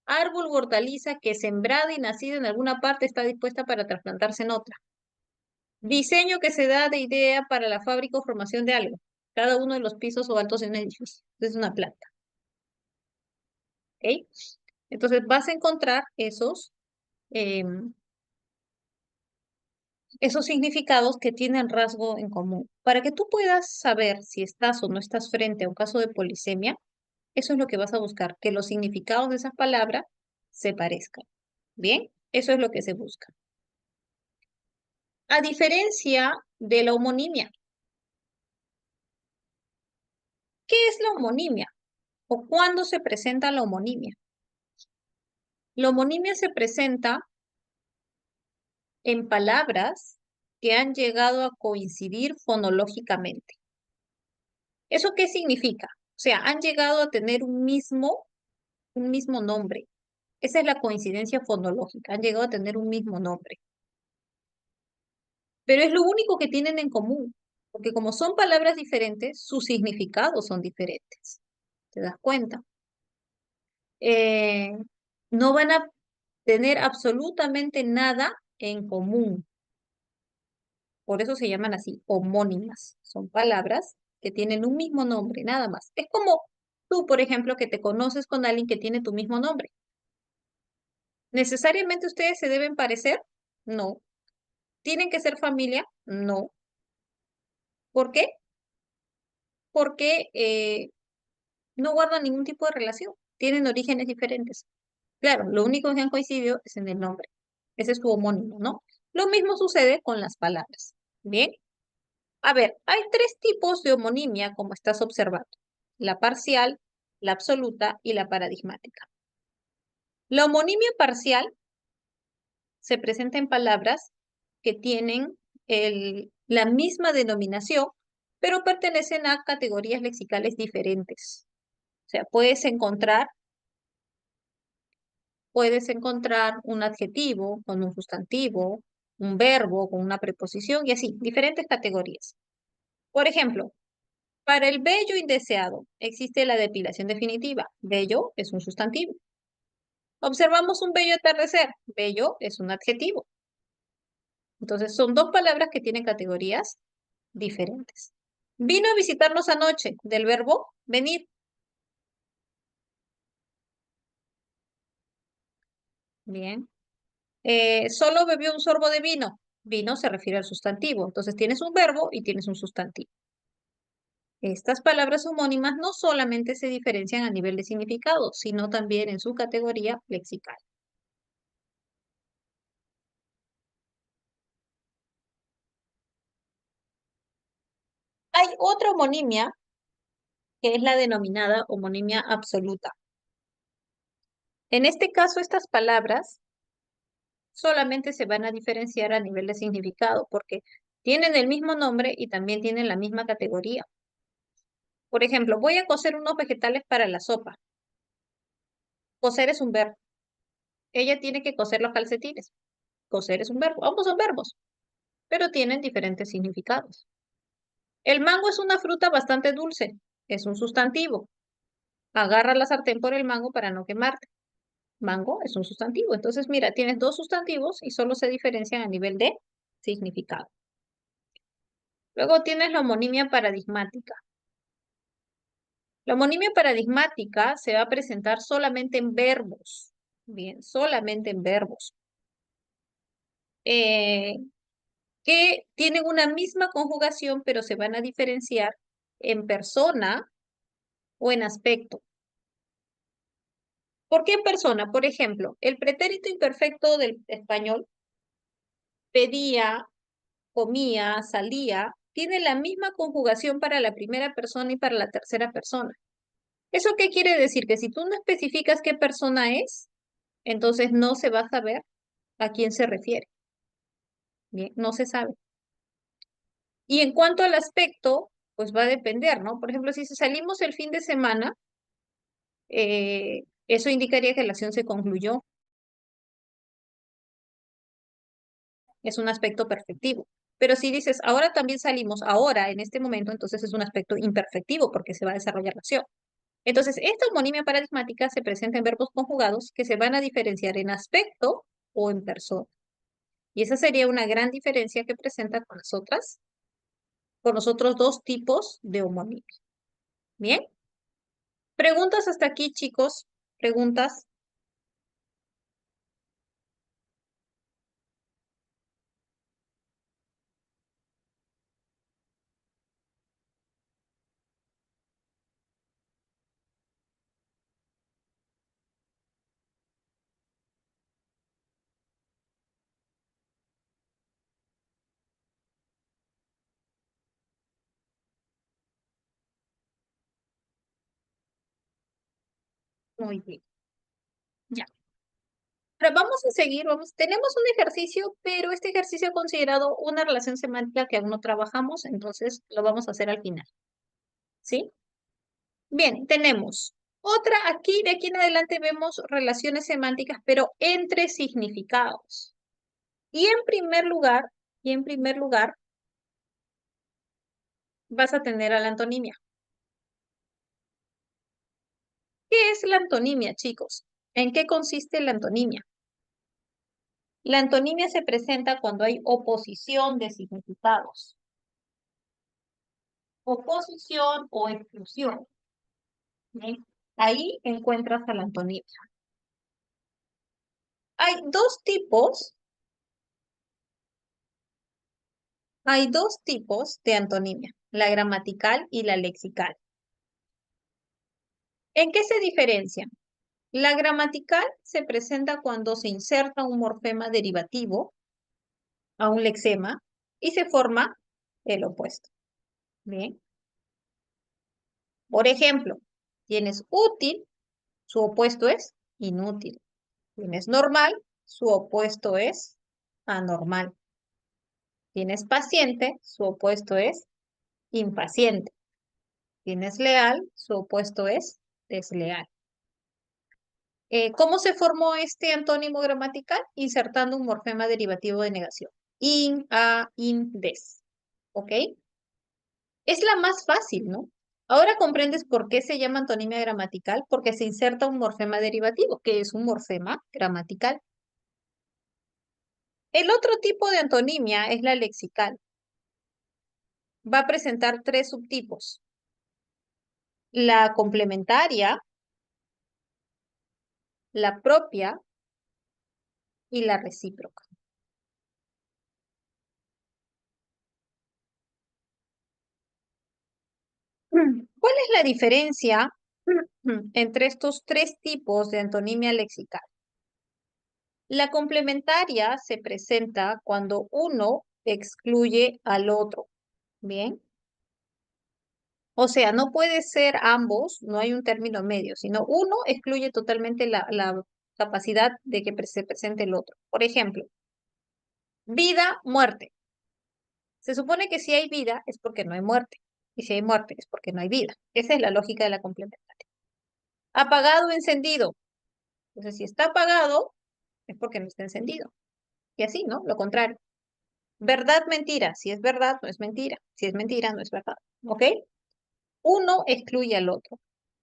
Árbol u hortaliza que sembrada y nacida en alguna parte está dispuesta para trasplantarse en otra. Diseño que se da de idea para la fábrica o formación de algo. Cada uno de los pisos o altos de un edificio. Es una planta. ¿Ok? Entonces vas a encontrar em, esos significados que tienen rasgo en común. Para que tú puedas saber si estás o no estás frente a un caso de polisemia, eso es lo que vas a buscar, que los significados de esas palabras se parezcan. ¿Bien? Eso es lo que se busca. A diferencia de la homonimia. ¿Qué es la homonimia? ¿O cuándo se presenta la homonimia? La homonimia se presenta en palabras que han llegado a coincidir fonológicamente. ¿Eso qué significa? O sea, han llegado a tener un mismo nombre. Esa es la coincidencia fonológica, han llegado a tener un mismo nombre. Pero es lo único que tienen en común, porque como son palabras diferentes, sus significados son diferentes. ¿Te das cuenta? Eh, no van a tener absolutamente nada en común. Por eso se llaman así, homónimas. Son palabras que tienen un mismo nombre, nada más. Es como tú, por ejemplo, que te conoces con alguien que tiene tu mismo nombre. ¿Necesariamente ustedes se deben parecer? No. ¿Tienen que ser familia? No. ¿Por qué? Porque no guardan ningún tipo de relación. Tienen orígenes diferentes. Claro, lo único que han coincidido es en el nombre. Ese es su homónimo, ¿no? Lo mismo sucede con las palabras. Bien. A ver, hay tres tipos de homonimia, como estás observando. La parcial, la absoluta y la paradigmática. La homonimia parcial se presenta en palabras que tienen la misma denominación, pero pertenecen a categorías lexicales diferentes. O sea, puedes encontrar un adjetivo con un sustantivo, un verbo con una preposición y así, diferentes categorías. Por ejemplo, para el bello indeseado existe la depilación definitiva. Bello es un sustantivo. Observamos un bello atardecer. Bello es un adjetivo. Entonces son dos palabras que tienen categorías diferentes. Vino a visitarnos anoche, del verbo venir. Bien. Solo bebió un sorbo de vino. Vino se refiere al sustantivo. Entonces tienes un verbo y tienes un sustantivo. Estas palabras homónimas no solamente se diferencian a nivel de significado, sino también en su categoría lexical. Hay otra homonimia que es la denominada homonimia absoluta. En este caso, estas palabras solamente se van a diferenciar a nivel de significado porque tienen el mismo nombre y también tienen la misma categoría. Por ejemplo, voy a cocer unos vegetales para la sopa. Cocer es un verbo. Ella tiene que coser los calcetines. Coser es un verbo. Ambos son verbos, pero tienen diferentes significados. El mango es una fruta bastante dulce. Es un sustantivo. Agarra la sartén por el mango para no quemarte. Mango es un sustantivo. Entonces, mira, tienes dos sustantivos y solo se diferencian a nivel de significado. Luego tienes la homonimia paradigmática. La homonimia paradigmática se va a presentar solamente en verbos. Bien, solamente en verbos. Eh, que tienen una misma conjugación, pero se van a diferenciar en persona o en aspecto. ¿Por qué en persona? Por ejemplo, el pretérito imperfecto del español, pedía, comía, salía, tiene la misma conjugación para la primera persona y para la tercera persona. ¿Eso qué quiere decir? Que si tú no especificas qué persona es, entonces no se va a saber a quién se refiere. Bien, no se sabe. Y en cuanto al aspecto, pues va a depender, ¿no? Por ejemplo, si salimos el fin de semana, eso indicaría que la acción se concluyó. Es un aspecto perfectivo. Pero si dices, ahora también salimos, ahora, en este momento, entonces es un aspecto imperfectivo porque se va a desarrollar la acción. Entonces, esta homonimia paradigmática se presenta en verbos conjugados que se van a diferenciar en aspecto o en persona. Y esa sería una gran diferencia que presenta con los otros dos tipos de homonimia. ¿Bien? ¿Preguntas hasta aquí, chicos? ¿Preguntas? Muy bien. Ya. Ahora vamos a seguir, tenemos un ejercicio, pero este ejercicio ha considerado una relación semántica que aún no trabajamos, entonces lo vamos a hacer al final. ¿Sí? Bien, tenemos otra aquí, de aquí en adelante vemos relaciones semánticas, pero entre significados. Y en primer lugar, y en primer lugar, vas a tener a la antonimia. ¿Qué es la antonimia, chicos? ¿En qué consiste la antonimia? La antonimia se presenta cuando hay oposición de significados. Oposición o exclusión. ¿Bien? Ahí encuentras a la antonimia. Hay dos tipos de antonimia, la gramatical y la lexical. ¿En qué se diferencian? La gramatical se presenta cuando se inserta un morfema derivativo a un lexema y se forma el opuesto. Bien. Por ejemplo, tienes útil, su opuesto es inútil. Tienes normal, su opuesto es anormal. Tienes paciente, su opuesto es impaciente. Tienes leal, su opuesto es desleal. ¿Cómo se formó este antónimo gramatical? Insertando un morfema derivativo de negación. In, a, in, des. ¿Ok? Es la más fácil, ¿no? Ahora comprendes por qué se llama antonimia gramatical, porque se inserta un morfema derivativo, que es un morfema gramatical. El otro tipo de antonimia es la lexical. Va a presentar tres subtipos. La complementaria, la propia y la recíproca. ¿Cuál es la diferencia entre estos tres tipos de antonimia lexical? La complementaria se presenta cuando uno excluye al otro. Bien. O sea, no puede ser ambos, no hay un término medio, sino uno excluye totalmente la capacidad de que se presente el otro. Por ejemplo, vida, muerte. Se supone que si hay vida es porque no hay muerte. Y si hay muerte es porque no hay vida. Esa es la lógica de la complementaria. Apagado, encendido. Entonces, si está apagado es porque no está encendido. Y así, ¿no? Lo contrario. Verdad, mentira. Si es verdad, no es mentira. Si es mentira, no es verdad. ¿Ok? Uno excluye al otro.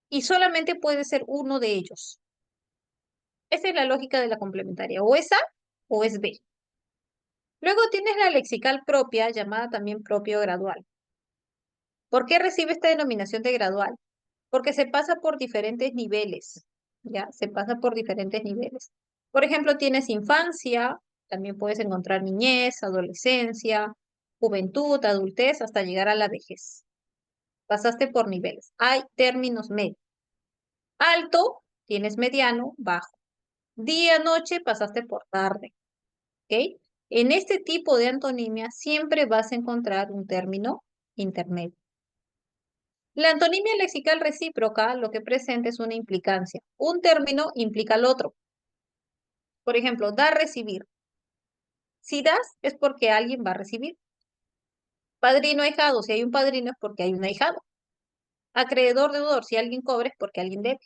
Y solamente puede ser uno de ellos. Esa es la lógica de la complementaria. O es A o es B. Luego tienes la lexical propia, llamada también propio gradual. ¿Por qué recibe esta denominación de gradual? Porque se pasa por diferentes niveles, ¿ya? Se pasa por diferentes niveles. Por ejemplo, tienes infancia, también puedes encontrar niñez, adolescencia, juventud, adultez, hasta llegar a la vejez. Pasaste por niveles. Hay términos medios. Alto, tienes mediano, bajo. Día, noche, pasaste por tarde. ¿Ok? En este tipo de antonimia siempre vas a encontrar un término intermedio. La antonimia lexical recíproca lo que presenta es una implicancia. Un término implica al otro. Por ejemplo, dar, recibir. Si das es porque alguien va a recibir. Padrino, ahijado. Si hay un padrino es porque hay un ahijado. Acreedor, deudor. Si alguien cobra es porque alguien debe.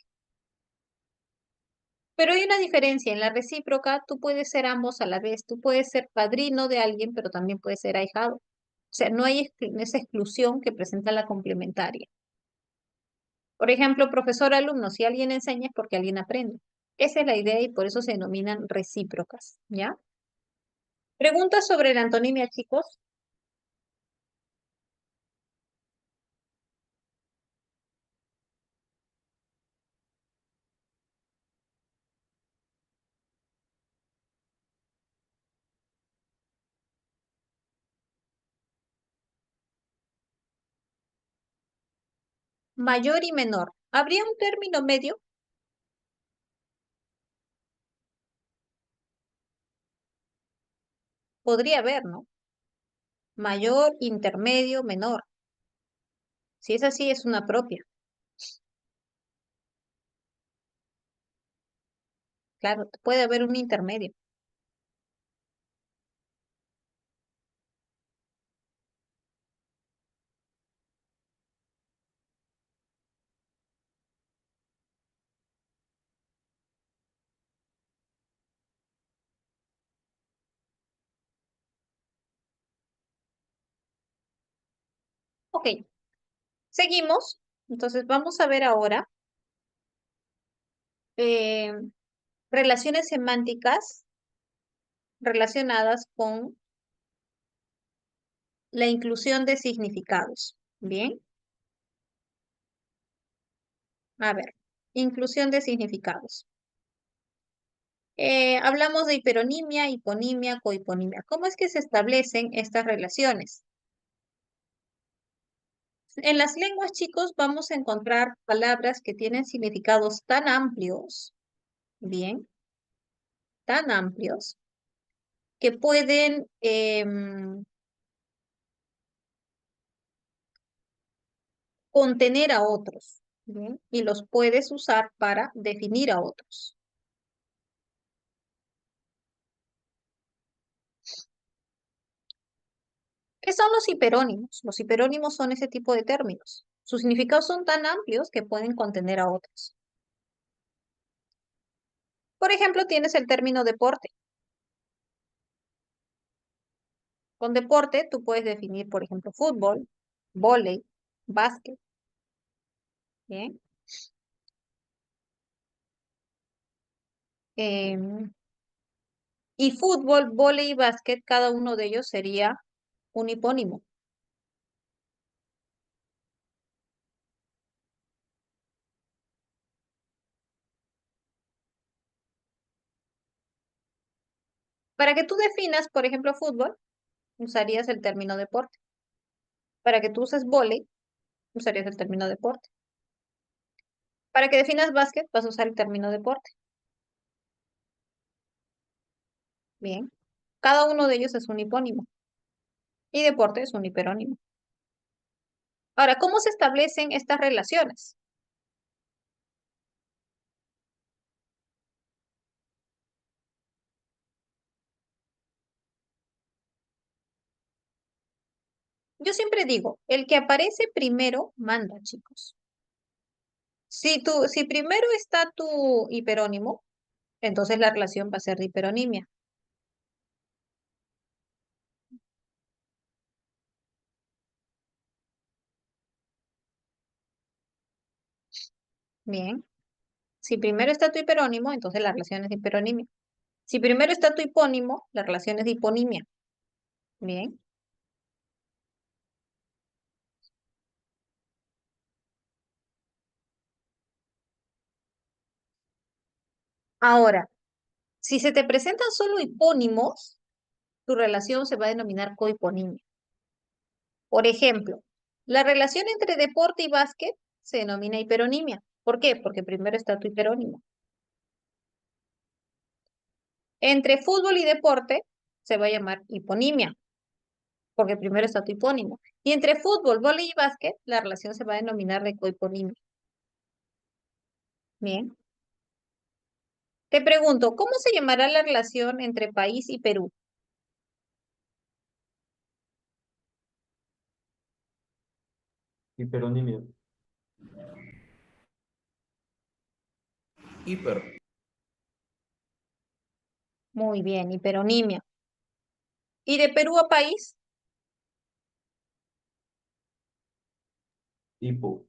Pero hay una diferencia. En la recíproca, tú puedes ser ambos a la vez. Tú puedes ser padrino de alguien, pero también puedes ser ahijado. O sea, no hay esa exclusión que presenta la complementaria. Por ejemplo, profesor-alumno, si alguien enseña es porque alguien aprende. Esa es la idea y por eso se denominan recíprocas, ¿ya? Preguntas sobre la antonimia, chicos. Mayor y menor. ¿Habría un término medio? Podría haber, ¿no? Mayor, intermedio, menor. Si es así, es una propia. Claro, puede haber un intermedio. Ok, seguimos. Entonces vamos a ver ahora eh, relaciones semánticas relacionadas con la inclusión de significados. Bien, a ver, inclusión de significados. Hablamos de hiperonimia, hiponimia, cohiponimia. ¿Cómo es que se establecen estas relaciones? En las lenguas, chicos, vamos a encontrar palabras que tienen significados tan amplios, bien, tan amplios, que pueden contener a otros, bien, y los puedes usar para definir a otros. ¿Qué son los hiperónimos? Los hiperónimos son ese tipo de términos. Sus significados son tan amplios que pueden contener a otros. Por ejemplo, tienes el término deporte. Con deporte tú puedes definir, por ejemplo, fútbol, vóley, básquet, ¿bien? Em, y fútbol, vóley y básquet, cada uno de ellos sería un hipónimo. Para que tú definas, por ejemplo, fútbol, usarías el término deporte. Para que tú uses vóley, usarías el término deporte. Para que definas básquet, vas a usar el término deporte. Bien. Cada uno de ellos es un hipónimo. Y deporte es un hiperónimo. Ahora, ¿cómo se establecen estas relaciones? Yo siempre digo, el que aparece primero manda, chicos. Si primero está tu hiperónimo, entonces la relación va a ser de hiperonimia. Bien. Si primero está tu hiperónimo, entonces la relación es de hiperonimia. Si primero está tu hipónimo, la relación es de hiponimia. Bien. Ahora, si se te presentan solo hipónimos, tu relación se va a denominar cohiponimia. Por ejemplo, la relación entre deporte y básquet se denomina hiperonimia. ¿Por qué? Porque primero está tu hiperónimo. Entre fútbol y deporte se va a llamar hiponimia, porque primero está tu hipónimo. Y entre fútbol, vóley y básquet, la relación se va a denominar de cohiponimia. Bien. Te pregunto, ¿cómo se llamará la relación entre país y Perú? Hiperonimia. Hiper. Muy bien, hiperonimia. ¿Y de Perú a país? Hipo.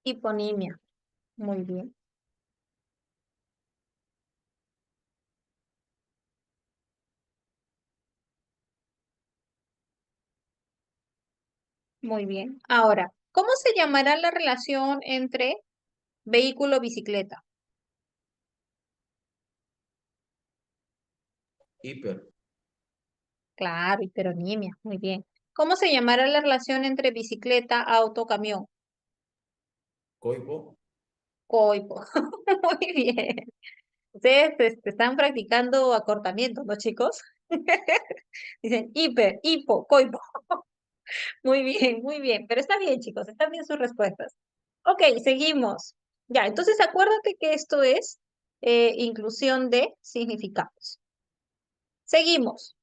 Hiponimia. Muy bien, muy bien. Ahora, ¿cómo se llamará la relación entre vehículo-bicicleta? Hiper, Claro, hiperonimia. Muy bien. ¿Cómo se llamará la relación entre bicicleta, auto, camión? coipo, Coipo. Muy bien. Ustedes están practicando acortamiento, ¿no, chicos? Dicen hiper, hipo, coipo. Muy bien, muy bien. Pero está bien, chicos, están bien sus respuestas. Ok, seguimos. Ya, entonces acuérdate que esto es inclusión de significados. Seguimos.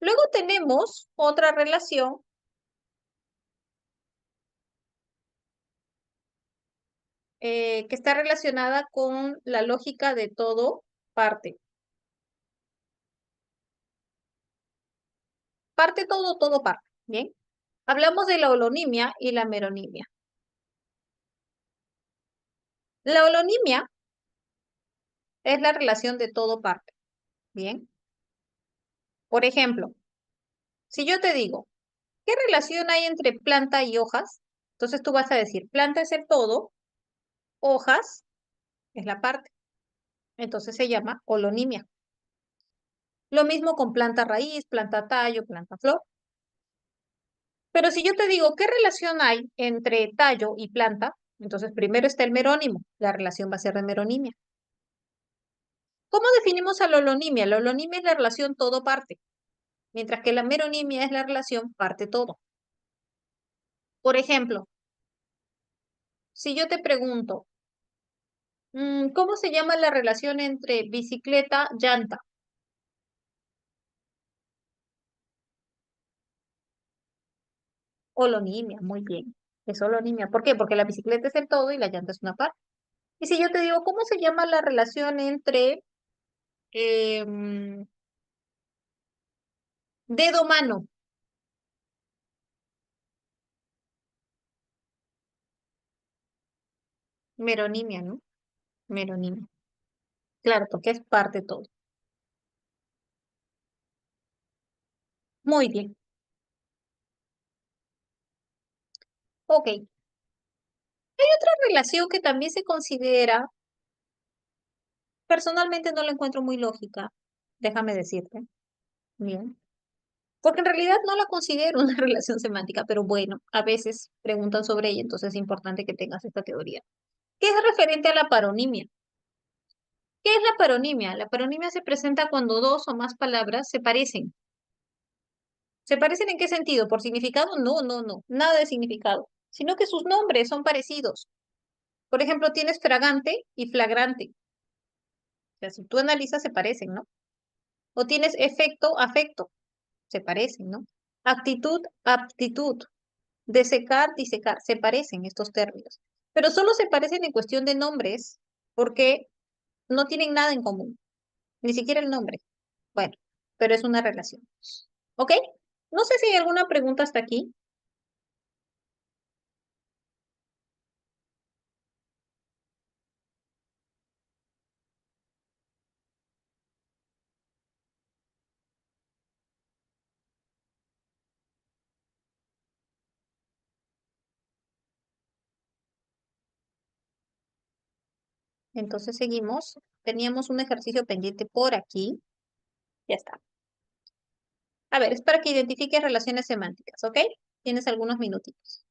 Luego tenemos otra relación que está relacionada con la lógica de todo parte. Parte todo, todo parte. Bien. Hablamos de la holonimia y la meronimia. La holonimia es la relación de todo parte. Bien. Por ejemplo, si yo te digo, ¿qué relación hay entre planta y hojas? Entonces tú vas a decir, planta es el todo, hojas es la parte. Entonces se llama holonimia. Lo mismo con planta raíz, planta tallo, planta flor. Pero si yo te digo, ¿qué relación hay entre tallo y planta? Entonces primero está el merónimo. La relación va a ser de meronimia. ¿Cómo definimos a la holonimia? La holonimia es la relación todo-parte, mientras que la meronimia es la relación parte-todo. Por ejemplo, si yo te pregunto, ¿cómo se llama la relación entre bicicleta, llanta? Holonimia, muy bien. Es holonimia. ¿Por qué? Porque la bicicleta es el todo y la llanta es una parte. Y si yo te digo, ¿cómo se llama la relación entre em, dedo-mano? Meronimia, ¿no? Meronimia. Claro, porque es parte todo. Muy bien. Ok. Hay otra relación que también se considera, personalmente no la encuentro muy lógica, déjame decirte. Bien. Porque en realidad no la considero una relación semántica, pero bueno, a veces preguntan sobre ella, entonces es importante que tengas esta teoría. ¿Qué es referente a la paronimia? ¿Qué es la paronimia? La paronimia se presenta cuando dos o más palabras se parecen. ¿Se parecen en qué sentido? ¿Por significado? No, no, no, nada de significado, sino que sus nombres son parecidos. Por ejemplo, tienes fragante y flagrante. O sea, si tú analizas, se parecen, ¿no? O tienes efecto, afecto, se parecen, ¿no? Actitud, aptitud, desecar, disecar, se parecen estos términos. Pero solo se parecen en cuestión de nombres, porque no tienen nada en común, ni siquiera el nombre. Bueno, pero es una relación. ¿Ok? No sé si hay alguna pregunta hasta aquí. Entonces seguimos. Teníamos un ejercicio pendiente por aquí. Ya está. A ver, es para que identifiques relaciones semánticas, ¿ok? Tienes algunos minutitos.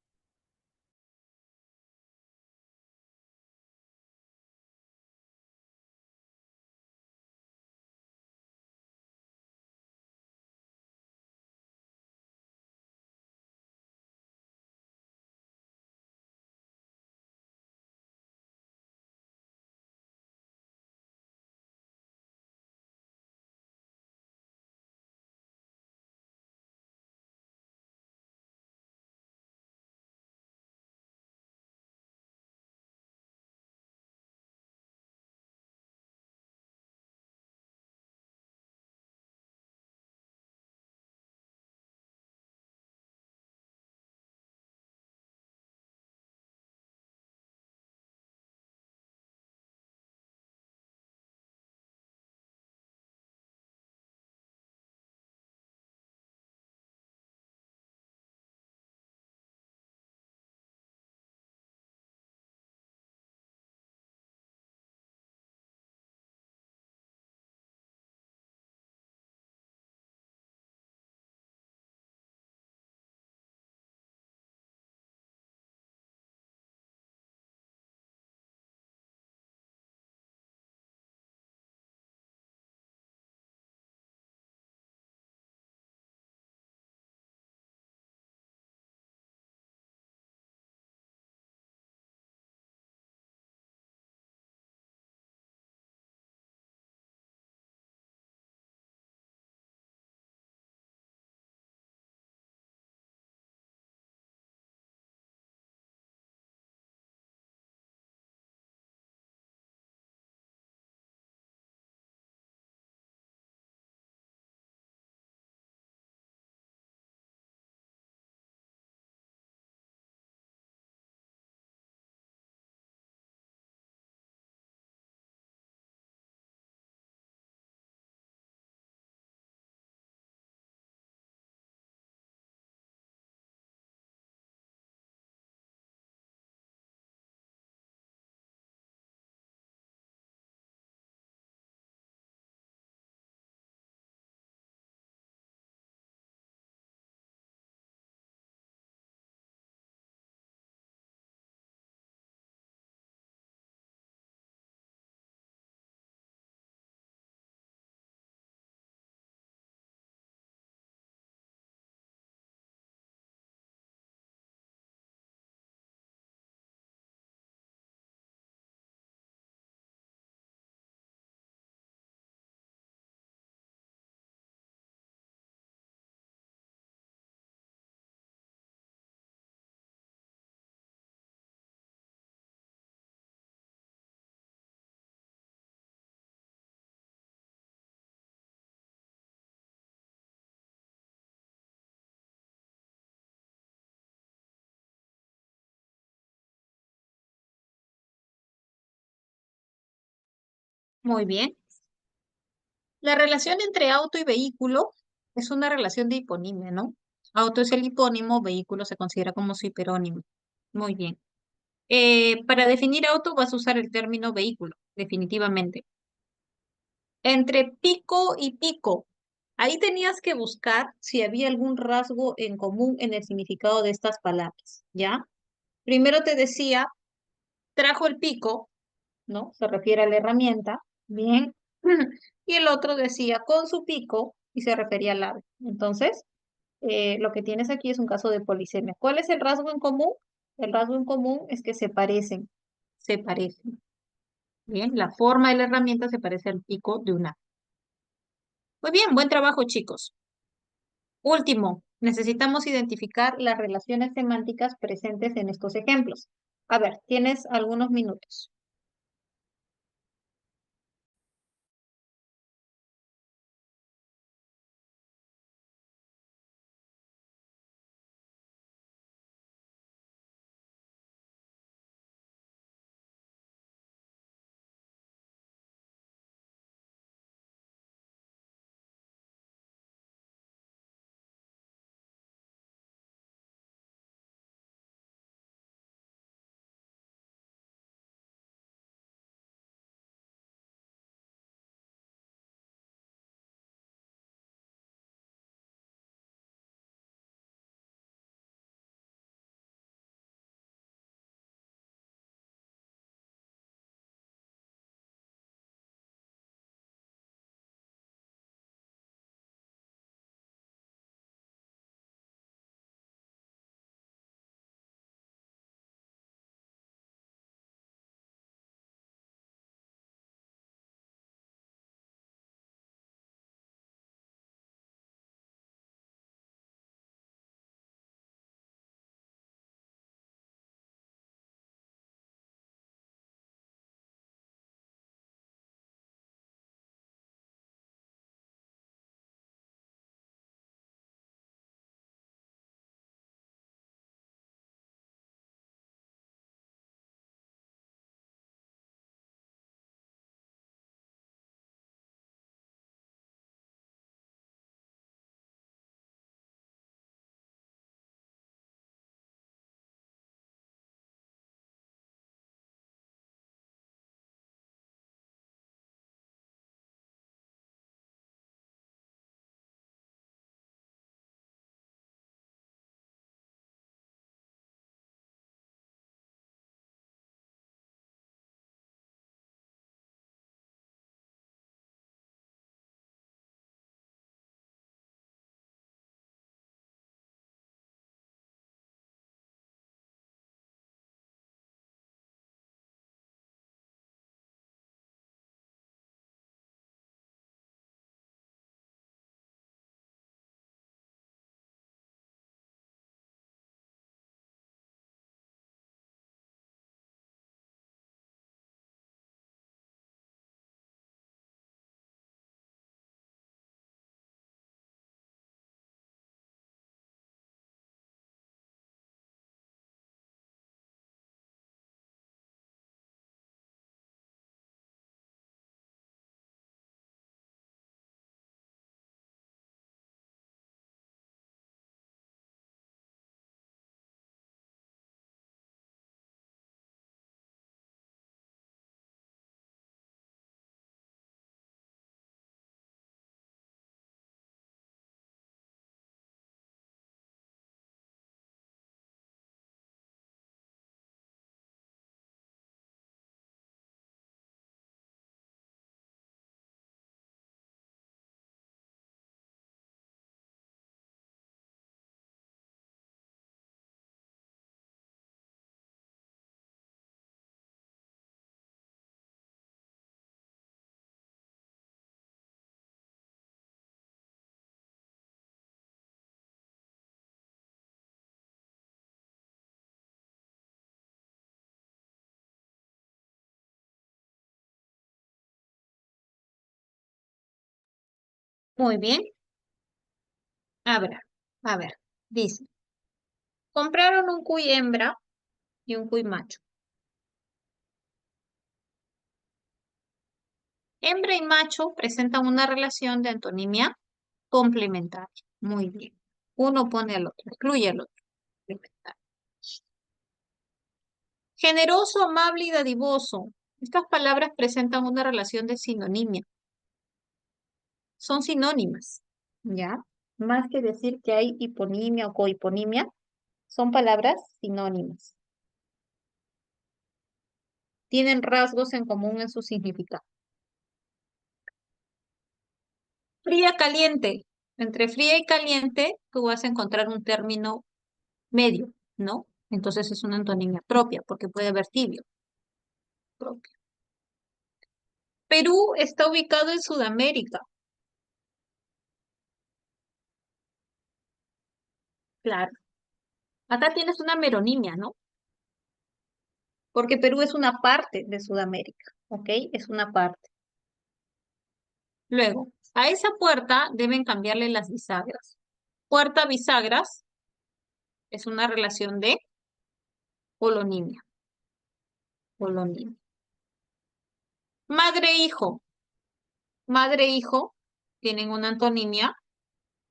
Muy bien. La relación entre auto y vehículo es una relación de hiponimia, ¿no? Auto es el hipónimo, vehículo se considera como su hiperónimo. Muy bien. Para definir auto vas a usar el término vehículo, definitivamente. Entre pico y pico, ahí tenías que buscar si había algún rasgo en común en el significado de estas palabras, ¿ya? Primero te decía, trajo el pico, ¿no? Se refiere a la herramienta, bien. Y el otro decía con su pico y se refería al ave. Entonces, lo que tienes aquí es un caso de polisemia. ¿Cuál es el rasgo en común? El rasgo en común es que se parecen. Bien, la forma de la herramienta se parece al pico de un ave. Muy bien, buen trabajo, chicos. Último, necesitamos identificar las relaciones semánticas presentes en estos ejemplos. A ver, tienes algunos minutos. Muy bien. A ver, a ver. Dice, compraron un cuy hembra y un cuy macho. Hembra y macho presentan una relación de antonimia complementaria. Muy bien. Uno pone al otro, excluye al otro. Complementario. Generoso, amable y dadivoso. Estas palabras presentan una relación de sinonimia. Son sinónimas, ¿ya? Más que decir que hay hiponimia o cohiponimia, son palabras sinónimas. Tienen rasgos en común en su significado. Fría, caliente. Entre fría y caliente, tú vas a encontrar un término medio, ¿no? Entonces es una antonimia propia, porque puede haber tibio propio. Perú está ubicado en Sudamérica. Claro. Acá tienes una meronimia, ¿no? Porque Perú es una parte de Sudamérica, ¿ok? Es una parte. Luego, a esa puerta deben cambiarle las bisagras. Puerta bisagras es una relación de polonimia. Polonimia. Madre-hijo. Madre-hijo tienen una antonimia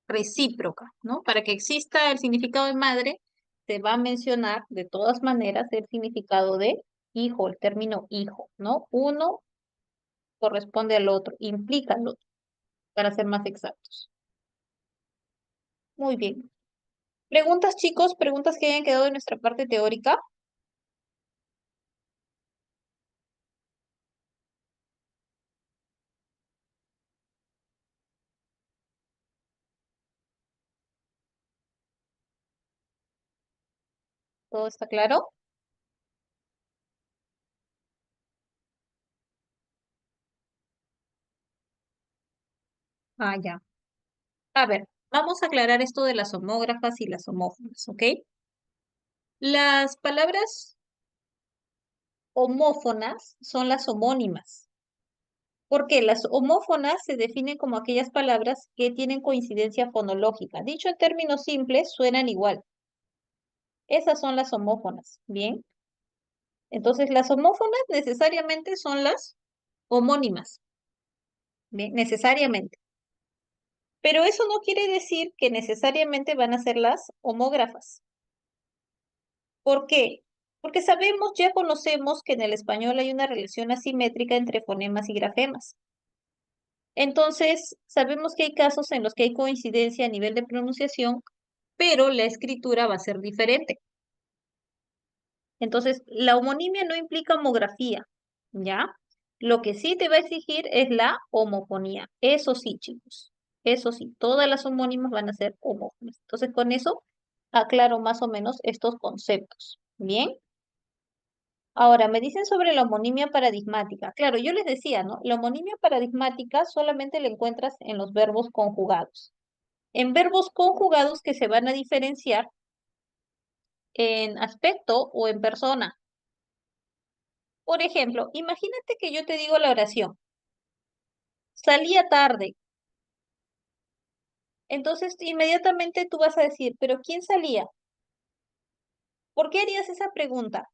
recíproca, ¿no? Para que exista el significado de madre, se va a mencionar de todas maneras el significado de hijo, el término hijo, ¿no? Uno corresponde al otro, implica al otro, para ser más exactos. Muy bien. Preguntas, chicos, preguntas que hayan quedado en nuestra parte teórica. ¿Todo está claro? Ah, ya. A ver, vamos a aclarar esto de las homógrafas y las homófonas, ¿ok? Las palabras homófonas son las homónimas. Porque las homófonas se definen como aquellas palabras que tienen coincidencia fonológica. Dicho en términos simples, suenan igual. Esas son las homófonas, ¿bien? Entonces, las homófonas necesariamente son las homónimas, ¿bien? Necesariamente. Pero eso no quiere decir que necesariamente van a ser las homógrafas. ¿Por qué? Porque sabemos, ya conocemos que en el español hay una relación asimétrica entre fonemas y grafemas. Entonces, sabemos que hay casos en los que hay coincidencia a nivel de pronunciación, pero la escritura va a ser diferente. Entonces, la homonimia no implica homografía, ¿ya? Lo que sí te va a exigir es la homofonía. Eso sí, chicos. Eso sí, todas las homónimas van a ser homófonas. Entonces, con eso aclaro más o menos estos conceptos. ¿Bien? Ahora, me dicen sobre la homonimia paradigmática. Claro, yo les decía, ¿no? La homonimia paradigmática solamente la encuentras en los verbos conjugados. En verbos conjugados que se van a diferenciar en aspecto o en persona. Por ejemplo, imagínate que yo te digo la oración, salía tarde. Entonces, inmediatamente tú vas a decir, ¿pero quién salía? ¿Por qué harías esa pregunta?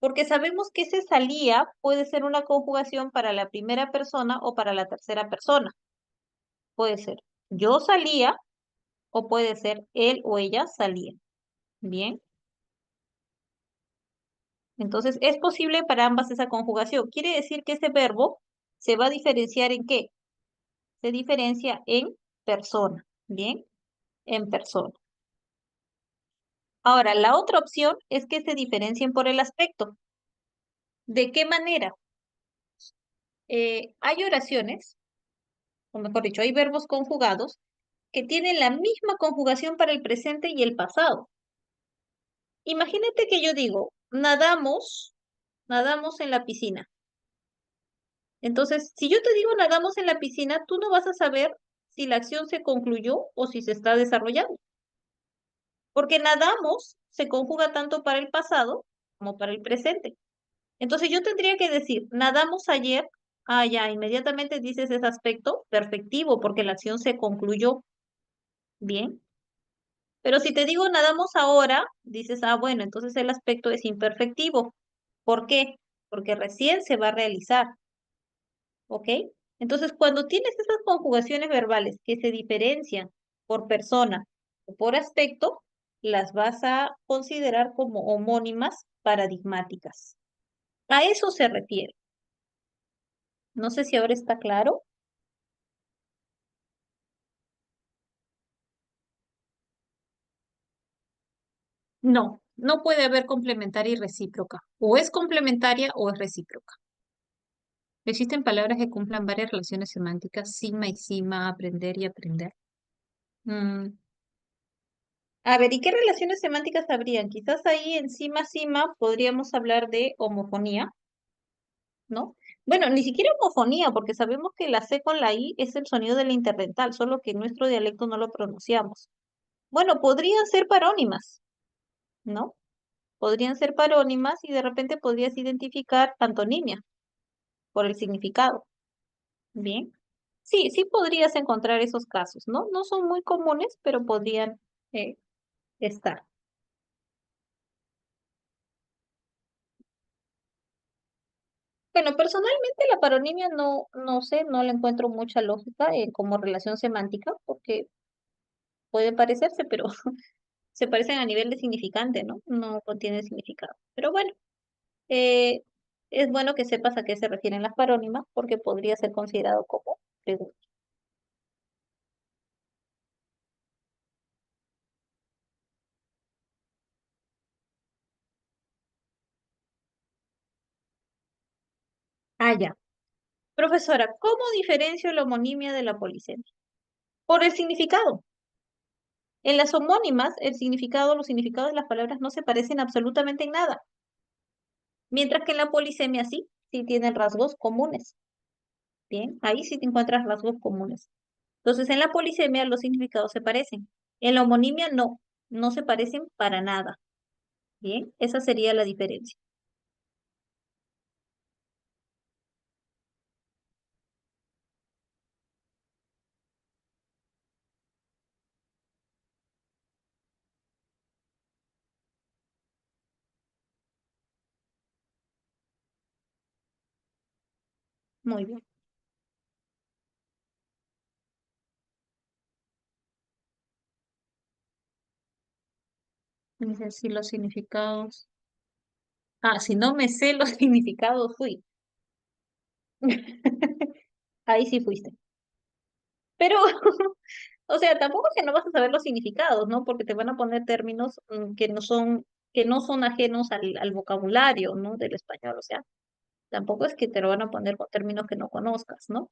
Porque sabemos que ese salía puede ser una conjugación para la primera persona o para la tercera persona. Puede ser yo salía o puede ser él o ella salía. Bien. Entonces, es posible para ambas esa conjugación. Quiere decir que ese verbo se va a diferenciar en qué? Se diferencia en persona. Bien, en persona. Ahora, la otra opción es que se diferencien por el aspecto. ¿De qué manera? Hay oraciones, o mejor dicho, hay verbos conjugados que tienen la misma conjugación para el presente y el pasado. Imagínate que yo digo, nadamos en la piscina. Entonces, si yo te digo nadamos en la piscina, tú no vas a saber si la acción se concluyó o si se está desarrollando. Porque nadamos se conjuga tanto para el pasado como para el presente. Entonces yo tendría que decir, nadamos ayer, ah, ya, inmediatamente dices ese aspecto perfectivo porque la acción se concluyó bien. Pero si te digo nadamos ahora, dices, ah, bueno, entonces el aspecto es imperfectivo. ¿Por qué? Porque recién se va a realizar, ¿ok? Entonces, cuando tienes esas conjugaciones verbales que se diferencian por persona o por aspecto, las vas a considerar como homónimas paradigmáticas. A eso se refiere. No sé si ahora está claro. No, no puede haber complementaria y recíproca. O es complementaria o es recíproca. Existen palabras que cumplan varias relaciones semánticas, sima y sima, aprender y aprender. Mm, A ver, ¿y qué relaciones semánticas habrían? Quizás ahí en cima, cima podríamos hablar de homofonía, ¿no? Bueno, ni siquiera homofonía, porque sabemos que la C con la I es el sonido del interdental, solo que en nuestro dialecto no lo pronunciamos. Bueno, podrían ser parónimas, ¿no? Podrían ser parónimas y de repente podrías identificar antonimia por el significado. Bien. Sí, sí podrías encontrar esos casos, ¿no? No son muy comunes, pero podrían eh, estar. Bueno, personalmente la paronimia no sé, no le encuentro mucha lógica como relación semántica, porque puede parecerse, pero se parecen a nivel de significante, ¿no? No contiene significado. Pero bueno, eh, es bueno que sepas a qué se refieren las parónimas, porque podría ser considerado como pregunta. Ah, ya. Profesora, ¿cómo diferencio la homonimia de la polisemia? Por el significado. En las homónimas, el significado, los significados de las palabras no se parecen absolutamente en nada, mientras que en la polisemia sí, sí tienen rasgos comunes. Bien, ahí sí te encuentras rasgos comunes. Entonces, en la polisemia los significados se parecen. En la homonimia no, no se parecen para nada. Bien, esa sería la diferencia. Muy bien. Dice si los significados. Ah, si no me sé los significados, fui. Ahí sí fuiste. Pero, o sea, tampoco es que no vas a saber los significados, ¿no? Porque te van a poner términos que no son ajenos al vocabulario, ¿no? Del español. O sea, tampoco es que te lo van a poner con términos que no conozcas, ¿no?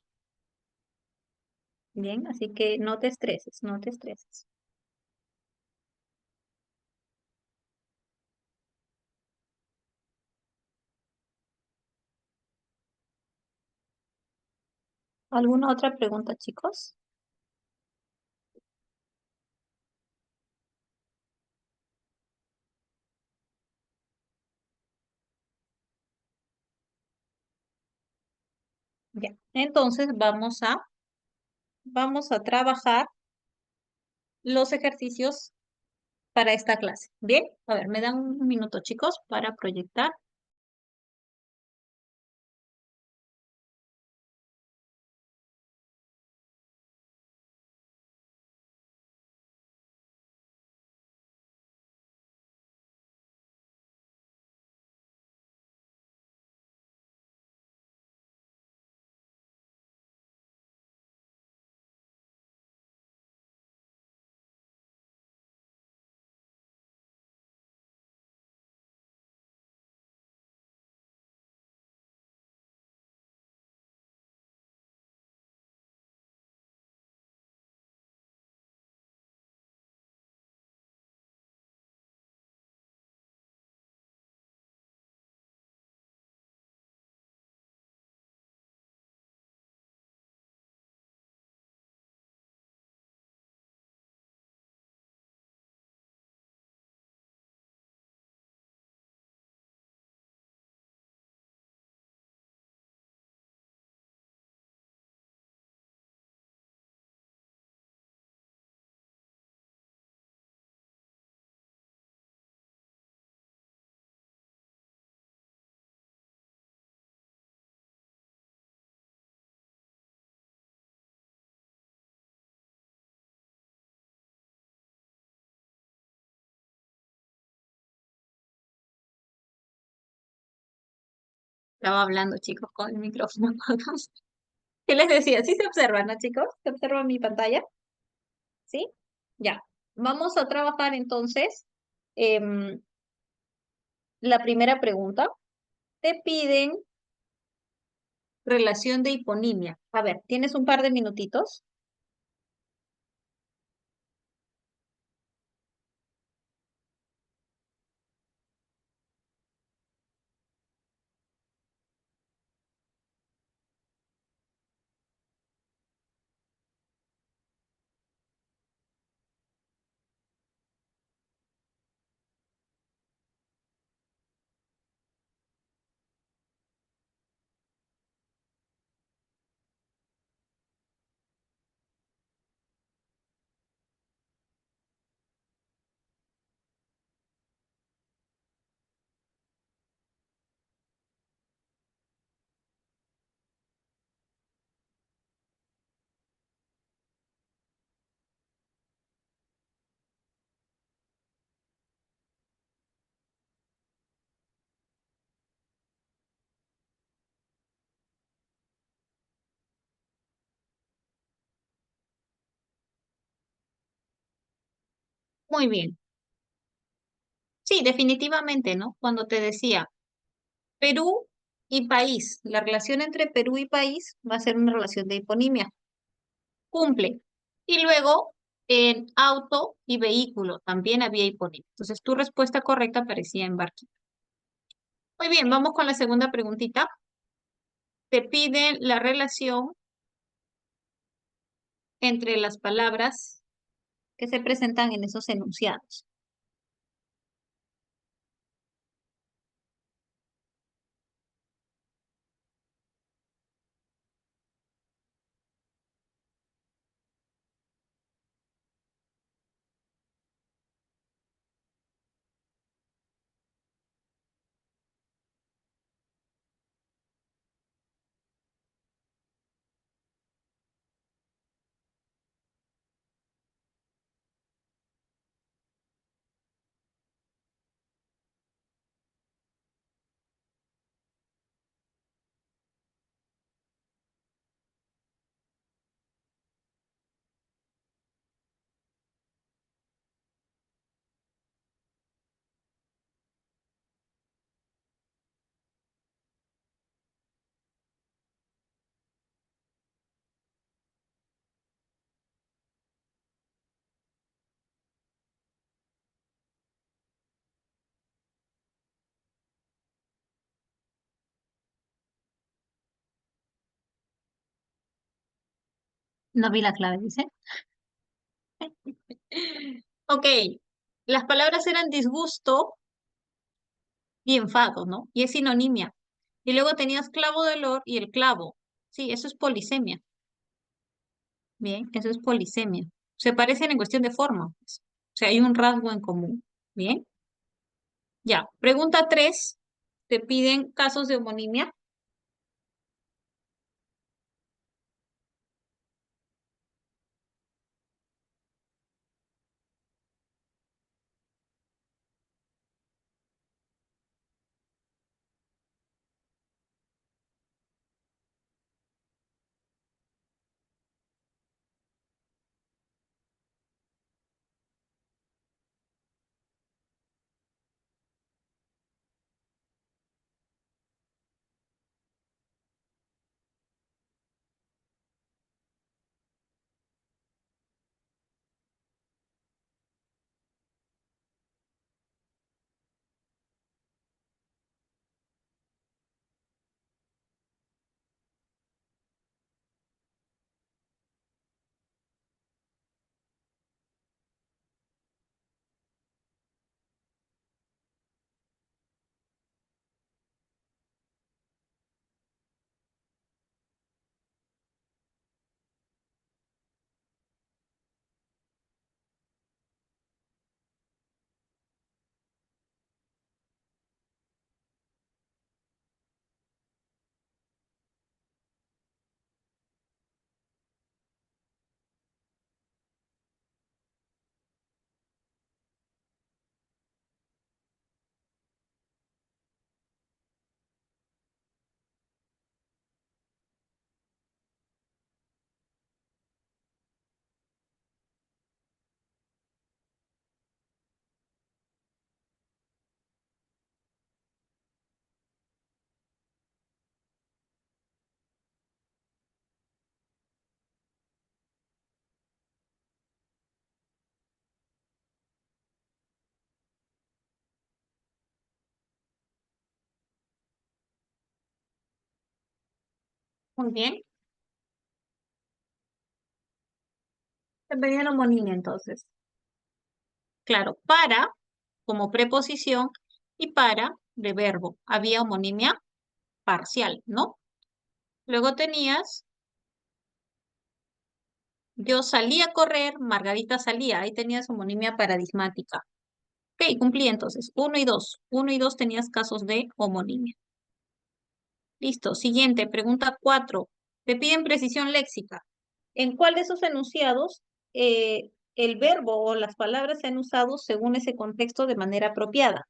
Bien, así que no te estreses, no te estreses. ¿Alguna otra pregunta, chicos? Ya. Entonces vamos a trabajar los ejercicios para esta clase. Bien, a ver, me dan un minuto, chicos, para proyectar. Estaba hablando, chicos, con el micrófono. ¿Qué les decía? Sí se observa, ¿no, chicos? ¿Se observa mi pantalla? ¿Sí? Ya. Vamos a trabajar entonces em, la primera pregunta. Te piden relación de hiponimia. A ver, ¿tienes un par de minutitos? Muy bien. Sí, definitivamente, ¿no? Cuando te decía Perú y país, la relación entre Perú y país va a ser una relación de hiponimia. Cumple. Y luego, en auto y vehículo también había hiponimia. Entonces, tu respuesta correcta aparecía en barquito. Muy bien, vamos con la segunda preguntita. Te piden la relación entre las palabras que se presentan en esos enunciados. No vi la clave, dice. Ok, las palabras eran disgusto y enfado, ¿no? Y es sinonimia. Y luego tenías clavo de olor y el clavo. Sí, eso es polisemia. Bien, eso es polisemia. Se parecen en cuestión de forma, pues. O sea, hay un rasgo en común. Bien, ya. Pregunta 3. Te piden casos de homonimia. Muy bien. Te pedí la homonimia entonces. Claro, para como preposición y para de verbo. Había homonimia parcial, ¿no? Luego tenías, yo salí a correr, Margarita salía. Ahí tenías homonimia paradigmática. Ok, cumplí entonces. Uno y dos. Uno y dos tenías casos de homonimia. Listo. Siguiente, pregunta 4. Te piden precisión léxica. ¿En cuál de esos enunciados el verbo o las palabras se han usado según ese contexto de manera apropiada?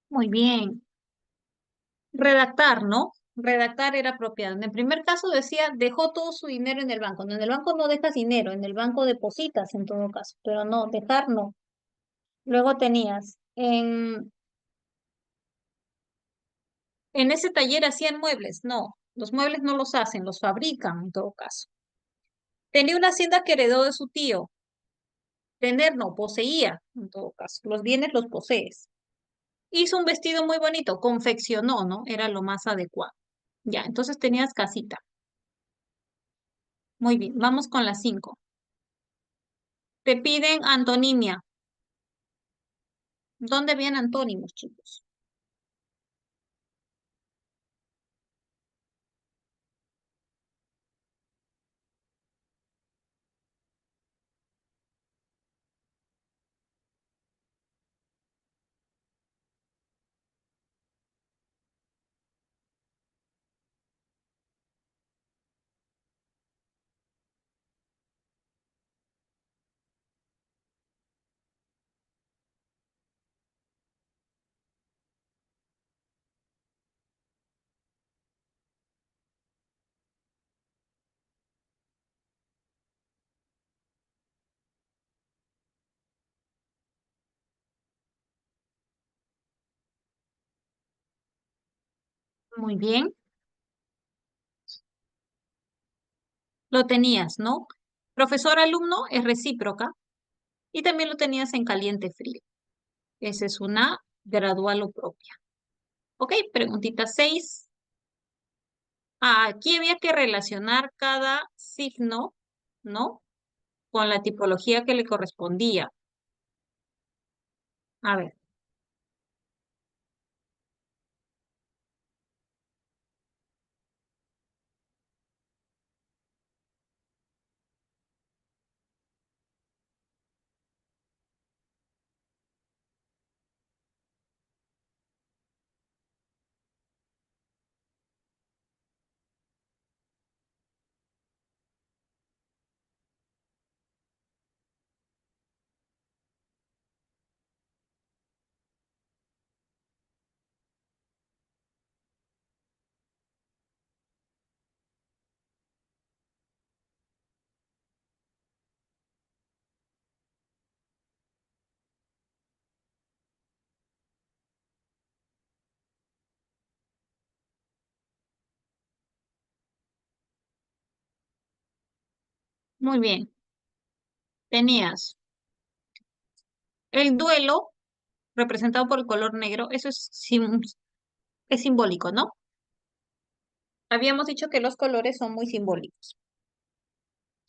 Muy bien. Redactar, ¿no? Redactar era apropiado. En el primer caso decía, dejó todo su dinero en el banco. No, en el banco no dejas dinero, en el banco depositas en todo caso, pero no, dejar no. Luego tenías, en ese taller hacían muebles. No, los muebles no los hacen, los fabrican en todo caso. Tenía una hacienda que heredó de su tío. Tener no, poseía en todo caso. Los bienes los posees. Hizo un vestido muy bonito, confeccionó, ¿no? Era lo más adecuado. Ya, entonces tenías casita. Muy bien, vamos con las 5. Te piden antonimia. ¿Dónde vienen antónimos, chicos? Muy bien, lo tenías, ¿no? Profesor-alumno es recíproca y también lo tenías en caliente-frío. Esa es una gradual o propia. Ok, preguntita 6. Aquí había que relacionar cada signo, ¿no? Con la tipología que le correspondía. A ver, muy bien. Tenías el duelo representado por el color negro. Eso es simbólico, ¿no? Habíamos dicho que los colores son muy simbólicos.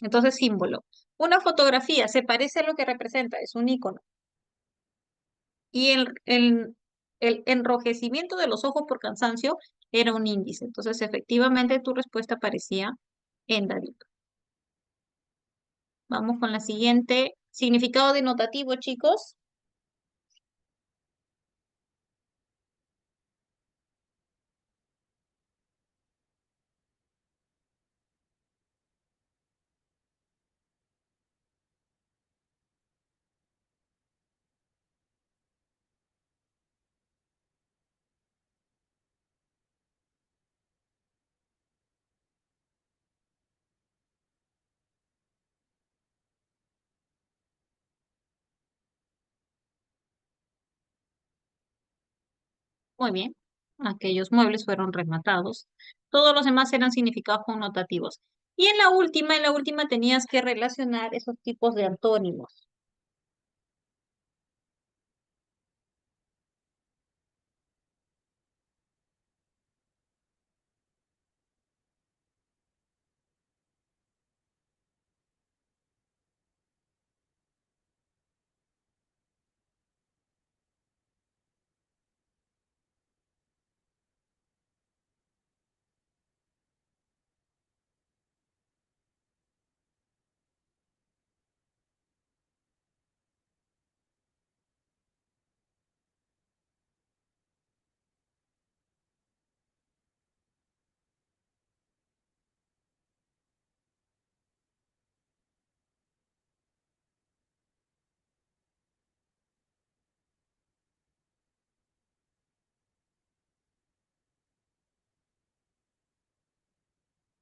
Entonces, símbolo. Una fotografía se parece a lo que representa, es un icono. Y el enrojecimiento de los ojos por cansancio era un índice. Entonces, efectivamente, tu respuesta aparecía en David. Vamos con la siguiente. Significado denotativo, chicos. Muy bien. Aquellos muebles fueron rematados. Todos los demás eran significados connotativos. Y en la última tenías que relacionar esos tipos de antónimos.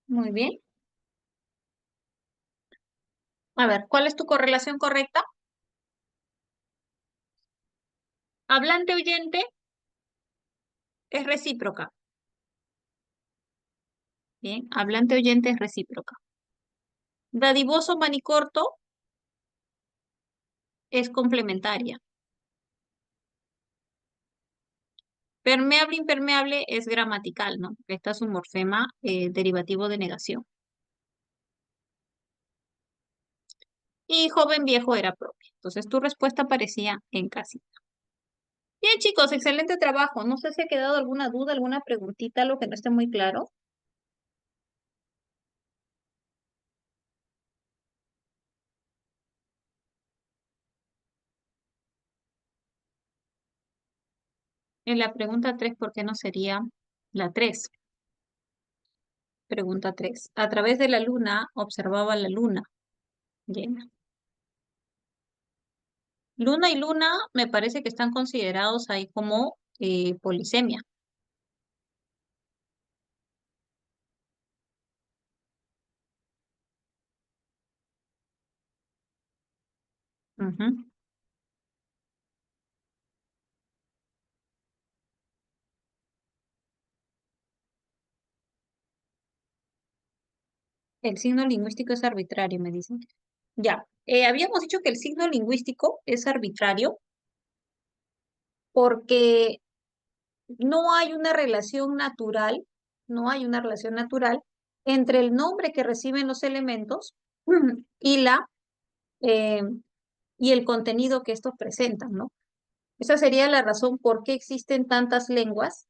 Muy bien. A ver, ¿cuál es tu correlación correcta? Hablante oyente es recíproca. Bien, hablante oyente es recíproca. Dadivoso manicorto es complementaria. Permeable impermeable es gramatical, ¿no? Esta es un morfema derivativo de negación. Y joven viejo era propio. Entonces tu respuesta aparecía en casita. Bien, chicos, excelente trabajo. No sé si ha quedado alguna duda, alguna preguntita, lo que no esté muy claro. En la pregunta 3, ¿por qué no sería la 3? Pregunta 3. A través de la luna observaba la luna llena. Luna y luna me parece que están considerados ahí como polisemia. Ujú. El signo lingüístico es arbitrario, me dicen. Ya, habíamos dicho que el signo lingüístico es arbitrario porque no hay una relación natural, no hay una relación natural entre el nombre que reciben los elementos y eh, y el contenido que estos presentan, ¿no? Esa sería la razón por qué existen tantas lenguas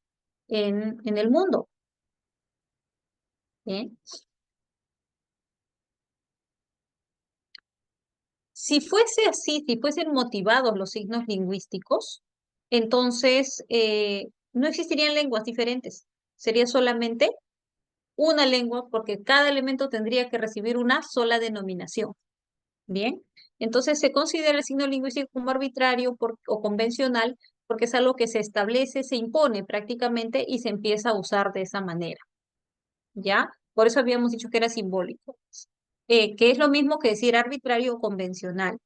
en el mundo. ¿Bien? Si fuese así, si fuesen motivados los signos lingüísticos, entonces no existirían lenguas diferentes. Sería solamente una lengua porque cada elemento tendría que recibir una sola denominación. Bien, entonces se considera el signo lingüístico como arbitrario o convencional porque es algo que se establece, se impone prácticamente y se empieza a usar de esa manera. ¿Ya? Por eso habíamos dicho que era simbólico, que es lo mismo que decir arbitrario o convencional.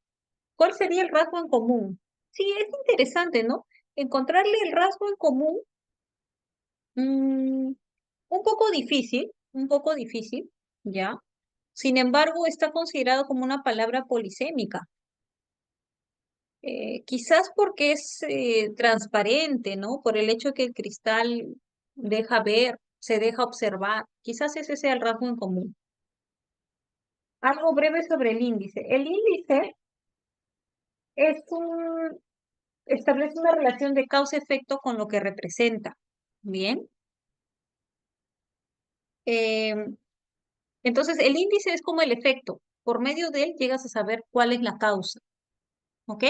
¿Cuál sería el rasgo en común? Sí, es interesante, ¿no? Encontrarle el rasgo en común, mm, un poco difícil, ¿ya? Sin embargo, está considerado como una palabra polisémica. Quizás porque es transparente, ¿no? Por el hecho que el cristal deja ver, se deja observar. Quizás ese sea el rasgo en común. Algo breve sobre el índice. El índice establece una relación de causa-efecto con lo que representa. Bien. Entonces, el índice es como el efecto. Por medio de él llegas a saber cuál es la causa. ¿Ok?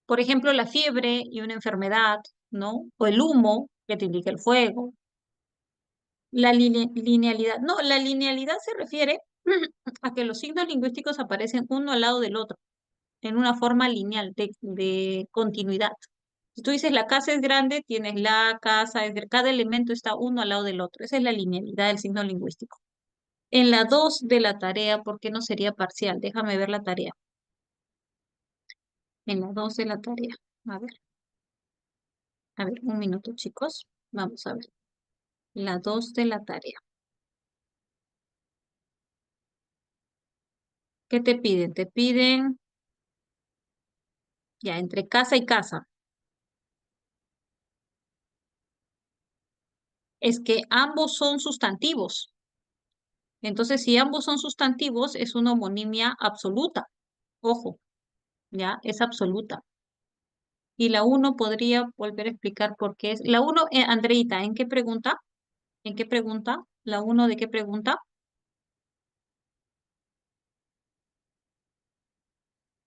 Por ejemplo, la fiebre y una enfermedad, ¿no? O el humo, que te indica el fuego. La linealidad. No, la linealidad se refiere a que los signos lingüísticos aparecen uno al lado del otro, en una forma lineal de continuidad. Si tú dices la casa es grande, tienes la casa, cada elemento está uno al lado del otro. Esa es la linealidad del signo lingüístico. En la 2 de la tarea, ¿por qué no sería parcial? Déjame ver la tarea. En la 2 de la tarea. A ver, un minuto, chicos. Vamos a ver. La 2 de la tarea. ¿Qué te piden? Te piden ya entre casa y casa. Es que ambos son sustantivos. Entonces, si ambos son sustantivos, es una homonimia absoluta. Ojo, ya, es absoluta. Y la uno podría volver a explicar por qué es. La uno, Andreita, ¿en qué pregunta? ¿En qué pregunta? ¿La uno de qué pregunta?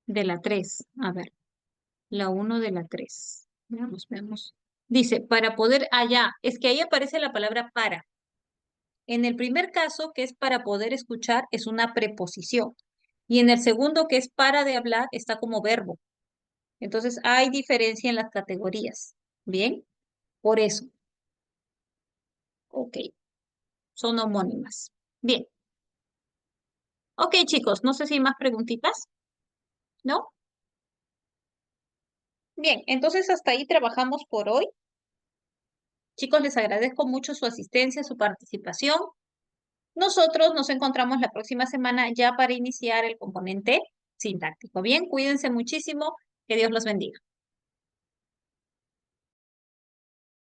De la 3. A ver, la uno de la 3. Veamos, veamos. Dice, para poder, allá, es que ahí aparece la palabra para. En el primer caso, que es para poder escuchar, es una preposición. Y en el segundo, que es para de hablar, está como verbo. Entonces, hay diferencia en las categorías. ¿Bien? Por eso. Ok, son homónimas. Bien. Ok, chicos, no sé si hay más preguntitas, ¿no? Bien, entonces hasta ahí trabajamos por hoy. Chicos, les agradezco mucho su asistencia, su participación. Nosotros nos encontramos la próxima semana ya para iniciar el componente sintáctico. Bien, cuídense muchísimo. Que Dios los bendiga.